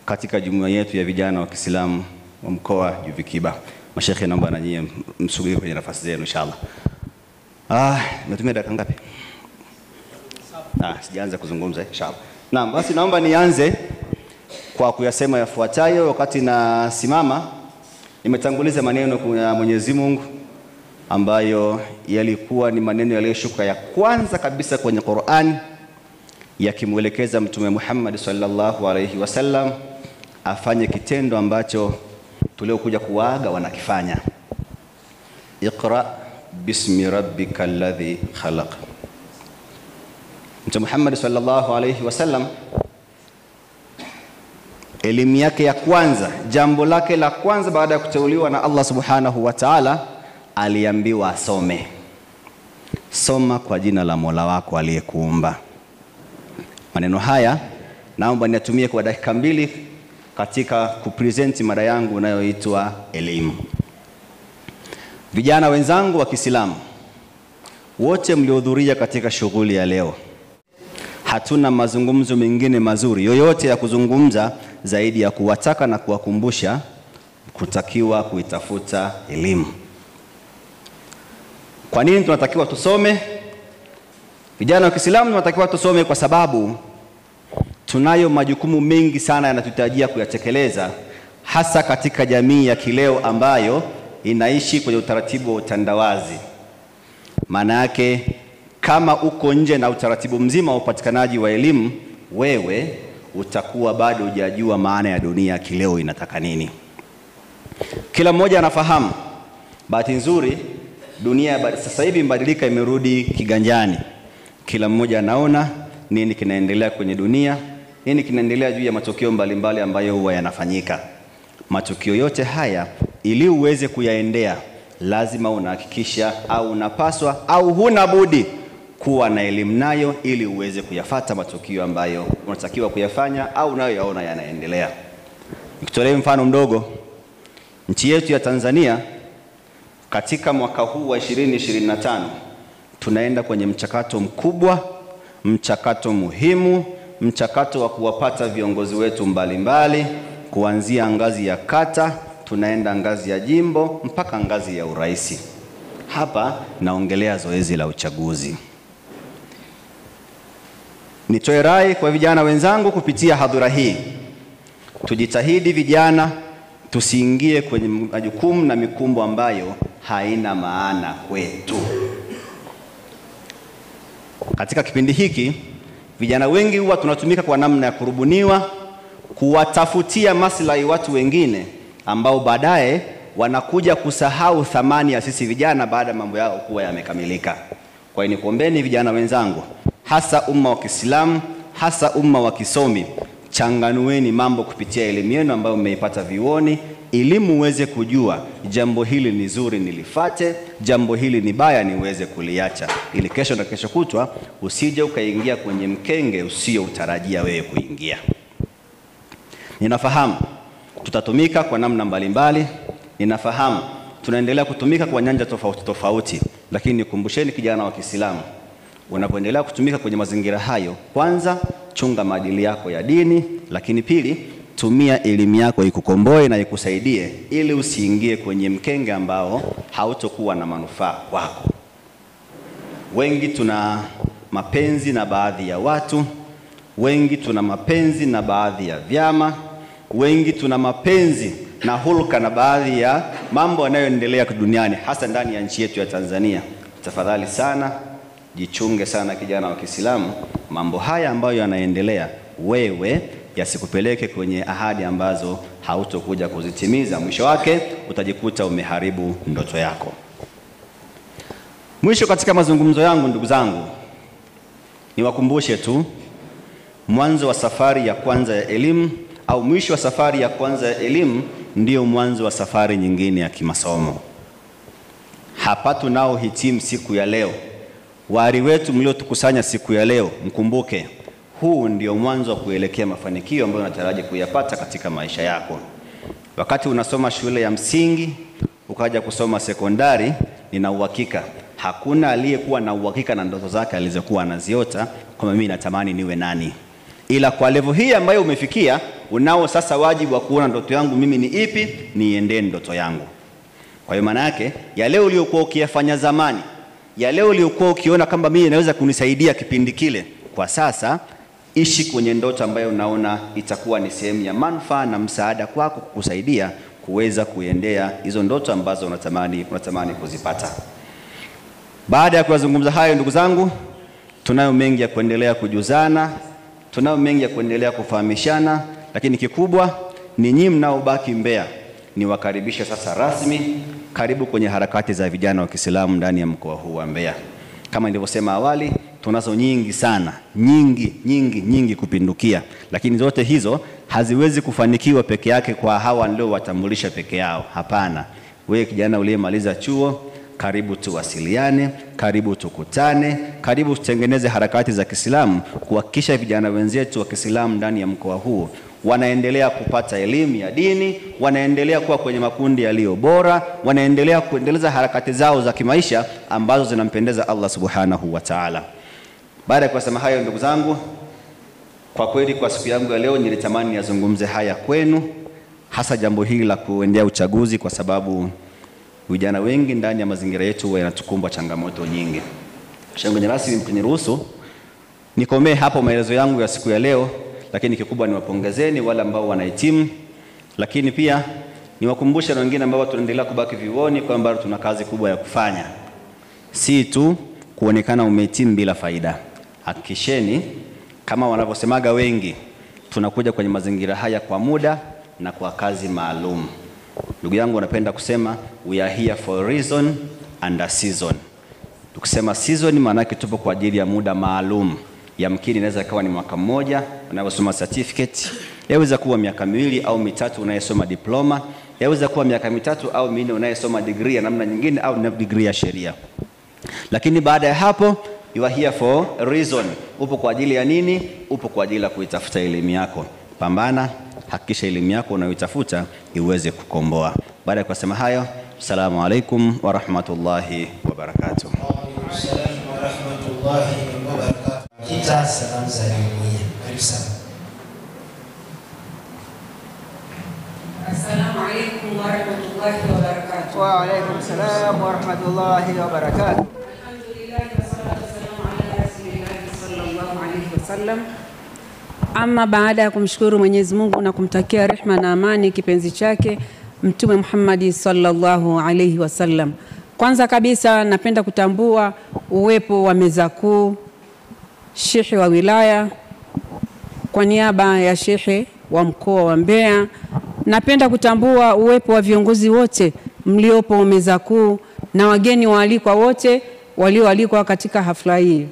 katika jumuiya yetu ya vijana wa Kiislamu wa mkoa JUVIKIBA. Mashekhe, naomba na nyinyi msubiri kwenye nafasi zenu inshallah. Natumia dakika ngapi? Sijaanza kuzungumza inshallah. Naam, basi naomba nianze kwa kuyasema yafuatayo. Wakati nasimama nimetanguliza maneno ya Mwenyezi Mungu ambayo yalikuwa ni maneno yaliyoshuka ya kwanza kabisa kwenye Qur'an, yakimwelekeza Mtume Muhammad sallallahu alayhi wasallam afanye kitendo ambacho tuliokuja kuaga wanakifanya. Iqra bismi rabbikal ladhi khalaq. Mtume Muhammad sallallahu alayhi wasallam, elimu yake ya kwanza, jambo lake la kwanza baada ya kuteuliwa na Allah subhanahu wa ta'ala, aliambiwa asome. Soma kwa jina la Mola wako aliyekuumba. Maneno haya naomba niyatumie kwa dakika 2 katika kupresent mada yangu inayoitwa elimu. Vijana wenzangu wa Kiislamu wote mliohudhuria katika shughuli ya leo, hatuna mazungumzo mengine mazuri yoyote ya kuzungumza zaidi ya kuwataka na kuwakumbusha kutakiwa kuitafuta elimu. Kwa nini tunatakiwa tusome? Vijana wa Kiislamu tunatakiwa tusome kwa sababu tunayo majukumu mengi sana yanatuhitajia kuyatekeleza, hasa katika jamii ya kileo ambayo inaishi kwenye utaratibu wa utandawazi. Maana yake kama uko nje na utaratibu mzima wa upatikanaji wa elimu, wewe utakuwa bado hujajua maana ya dunia kileo inataka nini. Kila mmoja anafahamu, bahati nzuri dunia sasa hivi mbadilika, imerudi kiganjani. Kila mmoja anaona nini kinaendelea kwenye dunia, nini kinaendelea juu ya matukio mbalimbali ambayo huwa yanafanyika. Matukio yote haya ili uweze kuyaendea, lazima unahakikisha au unapaswa au huna budi kuwa na elimu nayo, ili uweze kuyafata matukio ambayo unatakiwa kuyafanya au unayoyaona yanaendelea. Nikitolee mfano mdogo, nchi yetu ya Tanzania katika mwaka huu wa 2025 tunaenda kwenye mchakato mkubwa, mchakato muhimu, mchakato wa kuwapata viongozi wetu mbalimbali, kuanzia ngazi ya kata, tunaenda ngazi ya jimbo mpaka ngazi ya uraisi. Hapa naongelea zoezi la uchaguzi. Nitoe rai kwa vijana wenzangu kupitia hadhara hii, tujitahidi vijana tusiingie kwenye majukumu na mikumbo ambayo haina maana kwetu. Katika kipindi hiki vijana wengi huwa tunatumika kwa namna ya kurubuniwa, kuwatafutia maslahi watu wengine ambao baadaye wanakuja kusahau thamani ya sisi vijana baada ya mambo yao kuwa yamekamilika. Kwa hiyo nikuombeni vijana wenzangu, hasa umma wa Kiislamu, hasa umma wa kisomi, changanueni mambo kupitia elimu yenu ambayo mmeipata vioni, ili muweze kujua jambo hili ni zuri nilifate, jambo hili ni baya niweze kuliacha, ili kesho na kesho kutwa usije ukaingia kwenye mkenge usio utarajia wewe kuingia. Ninafahamu tutatumika kwa namna mbalimbali, ninafahamu tunaendelea kutumika kwa nyanja tofauti tofauti, lakini nikumbusheni kijana wa Kiislamu, unapoendelea kutumika kwenye mazingira hayo, kwanza chunga maadili yako ya dini, lakini pili tumia elimu yako ikukomboe na ikusaidie, ili usiingie kwenye mkenge ambao hautokuwa na manufaa kwako. Wengi tuna mapenzi na baadhi ya watu, wengi tuna mapenzi na baadhi ya vyama, wengi tuna mapenzi na hulka na baadhi ya mambo yanayoendelea duniani, hasa ndani ya nchi yetu ya Tanzania. Tafadhali sana jichunge sana kijana wa Kiislamu, mambo haya ambayo yanaendelea wewe yasikupeleke kwenye ahadi ambazo hautokuja kuzitimiza. Mwisho wake utajikuta umeharibu ndoto yako. Mwisho katika mazungumzo yangu, ndugu zangu, niwakumbushe tu mwanzo wa safari ya kwanza ya elimu, au mwisho wa safari ya kwanza ya elimu ndio mwanzo wa safari nyingine ya kimasomo. Hapa tunao hitimu siku ya leo, wari wetu mliotukusanya siku ya leo, mkumbuke huu ndio mwanzo wa kuelekea mafanikio ambayo unataraji kuyapata katika maisha yako. Wakati unasoma shule ya msingi ukaja kusoma sekondari, nina uhakika hakuna aliyekuwa na uhakika na ndoto zake alizokuwa anaziota kama mimi natamani niwe nani. Ila kwa level hii ambayo umefikia, unao sasa wajibu wa kuona ndoto yangu mimi ni ipi, niendee ndoto yangu. Kwa hiyo maana yake ya leo uliokuwa ukiyafanya zamani, ya leo uliokuwa ukiona kama mimi naweza kunisaidia kipindi kile, kwa sasa ishi kwenye ndoto ambayo unaona itakuwa ni sehemu ya manufaa na msaada kwako, kukusaidia kuweza kuendea hizo ndoto ambazo unatamani kuzipata. Baada ya kuzungumza hayo, ndugu zangu, tunayo mengi ya kuendelea kujuzana, tunayo mengi ya kuendelea kufahamishana, lakini kikubwa ni nyinyi mnaobaki Mbeya niwakaribisha sasa rasmi, karibu kwenye harakati za vijana wa Kiislamu ndani ya mkoa huu wa Mbeya. Kama nilivyosema awali, tunazo nyingi sana, nyingi kupindukia, lakini zote hizo haziwezi kufanikiwa peke yake kwa hawa ndio watambulisha peke yao. Hapana, wewe kijana uliyemaliza chuo, karibu tuwasiliane, karibu tukutane, karibu tutengeneze harakati za Kiislamu kuhakikisha vijana wenzetu wa Kiislamu ndani ya mkoa huu wanaendelea kupata elimu ya dini, wanaendelea kuwa kwenye makundi yaliyo bora, wanaendelea kuendeleza harakati zao za kimaisha ambazo zinampendeza Allah Subhanahu wa Ta'ala. Baada ya kusema hayo, ndugu zangu, kwa kweli kwa siku yangu ya leo nilitamani nizungumze haya kwenu, hasa jambo hili la kuendea uchaguzi, kwa sababu vijana wengi ndani ya mazingira yetu yanatukumbwa changamoto nyingi. Mheshimiwa rasmi, mkiniruhusu nikomee hapo maelezo yangu ya siku ya leo, lakini kikubwa niwapongezeni wale ambao wanahitimu, lakini pia niwakumbushe na wengine ambao tunaendelea kubaki vioni kwamba tuna kazi kubwa ya kufanya. Si tu kuonekana umehitimu bila faida. Hakikisheni kama wanavyosemaga wengi, tunakuja kwenye mazingira haya kwa muda na kwa kazi maalum. Ndugu yangu, napenda kusema we are here for a reason and a season. Tukisema season maana yake tupo kwa ajili ya muda maalum. Yamkini inaweza kuwa ni mwaka mmoja unayosoma certificate, yaweza kuwa miaka 2 au 3 unayosoma diploma, Yaweza kuwa miaka 3 au 4 unayesoma degree ya namna nyingine au na degree ya sheria. Lakini baada ya hapo, you are here for a reason. Upo kwa ajili ya nini? Upo kwa ajili ya kuitafuta elimu yako. Pambana, hakikisha elimu yako unayoitafuta iweze kukomboa. Baada ya kusema hayo, assalamu alaikum wa rahmatullahi wa barakatuh. Assalamu wa rahmatullahi wa barakatuh. Kita salamu za jumuiya. Karibu sana. Assalamu alaikum wa rahmatullahi wa barakatuh. Wa alaikum salam wa rahmatullahi wa barakatuh. Alhamdulillah wa salatu wassalamu ala rasulillah sallallahu alaihi wasallam. Ama baada ya kumshukuru Mwenyezi Mungu na kumtakia rehma na amani kipenzi chake Mtume Muhammad sallallahu alaihi wasallam. Kwanza kabisa napenda kutambua uwepo wa meza kuu, Sheikh wa wilaya kwa niaba ya Sheikh wa mkoa wa Mbeya. Napenda kutambua uwepo wa viongozi wote mliopo meza kuu na wageni waalikwa wote walioalikwa katika hafla hii.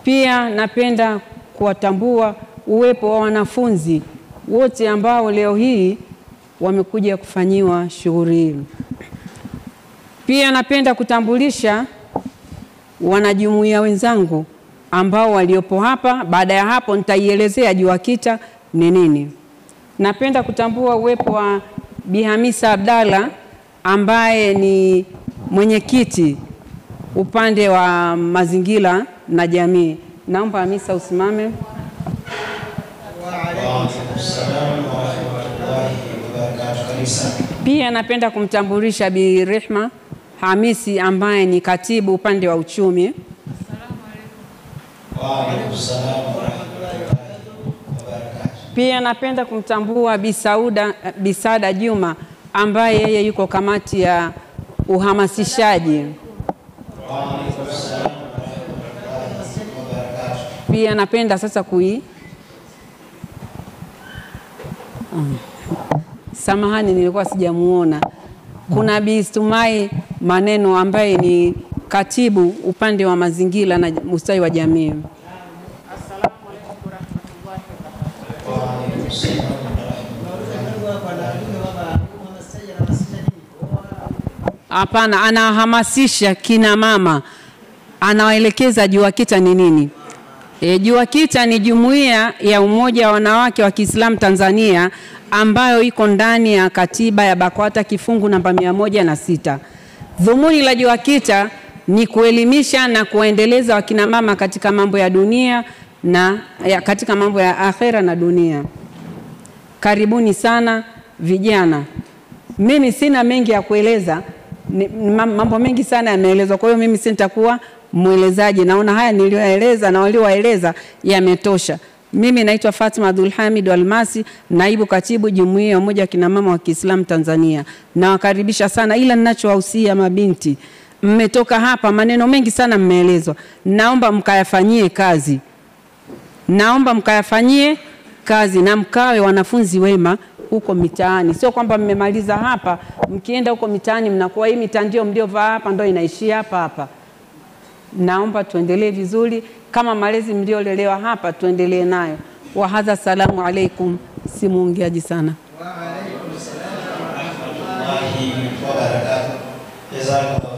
Pia napenda kuwatambua uwepo wa wanafunzi wote ambao leo hii wamekuja kufanyiwa shughuli hii. Pia napenda kutambulisha wanajumuiya wenzangu ambao waliopo hapa. Baada ya hapo nitaielezea JUAKITA ni nini. Napenda kutambua uwepo wa Bi Hamisa Abdalla ambaye ni mwenyekiti upande wa mazingira na jamii. Naomba Hamisa usimame. Pia napenda kumtambulisha Bi Rehma Hamisi ambaye ni katibu upande wa uchumi. Pia napenda kumtambua Bi Saada Juma ambaye yeye yuko kamati ya uhamasishaji. Pia napenda sasa samahani nilikuwa sijamuona. Kuna Bi Stumai Maneno ambaye ni katibu upande wa mazingira na ustawi wa jamii. Hapana, anahamasisha kina mama, anawaelekeza JUAKITA ni nini. JUAKITA ni jumuiya ya umoja wa wanawake wa Kiislamu Tanzania ambayo iko ndani ya katiba ya BAKWATA kifungu namba 106. Dhumuni la JUAKITA ni kuelimisha na kuendeleza wakina mama katika mambo ya dunia na katika mambo ya akhera na dunia. Karibuni sana vijana. Mimi sina mengi ya kueleza, mambo mengi sana yameelezwa, kwa hiyo mimi sitakuwa mwelezaji. Naona haya nilioeleza na walioeleza yametosha. Mimi naitwa Fatima Abdul Hamid Almasi, naibu katibu jumuiya ya umoja wa kina mama wa Kiislamu Tanzania. Nawakaribisha sana, ila ninachowahusia mabinti, mmetoka hapa maneno mengi sana mmeelezwa. Naomba mkayafanyie kazi. Naomba mkayafanyie kazi na mkawe wanafunzi wema huko mitaani. Sio kwamba mmemaliza hapa, mkienda huko mitaani mnakuwa hii mitandio mliovaa hapa ndio inaishia hapa. Naomba tuendelee vizuri kama malezi mliolelewa hapa, tuendelee nayo. Wa hadha, salamu alaikum. Si muongeaji sana. Wa alaikum salam wa rahmatullahi wa barakatuh. Jazakallah.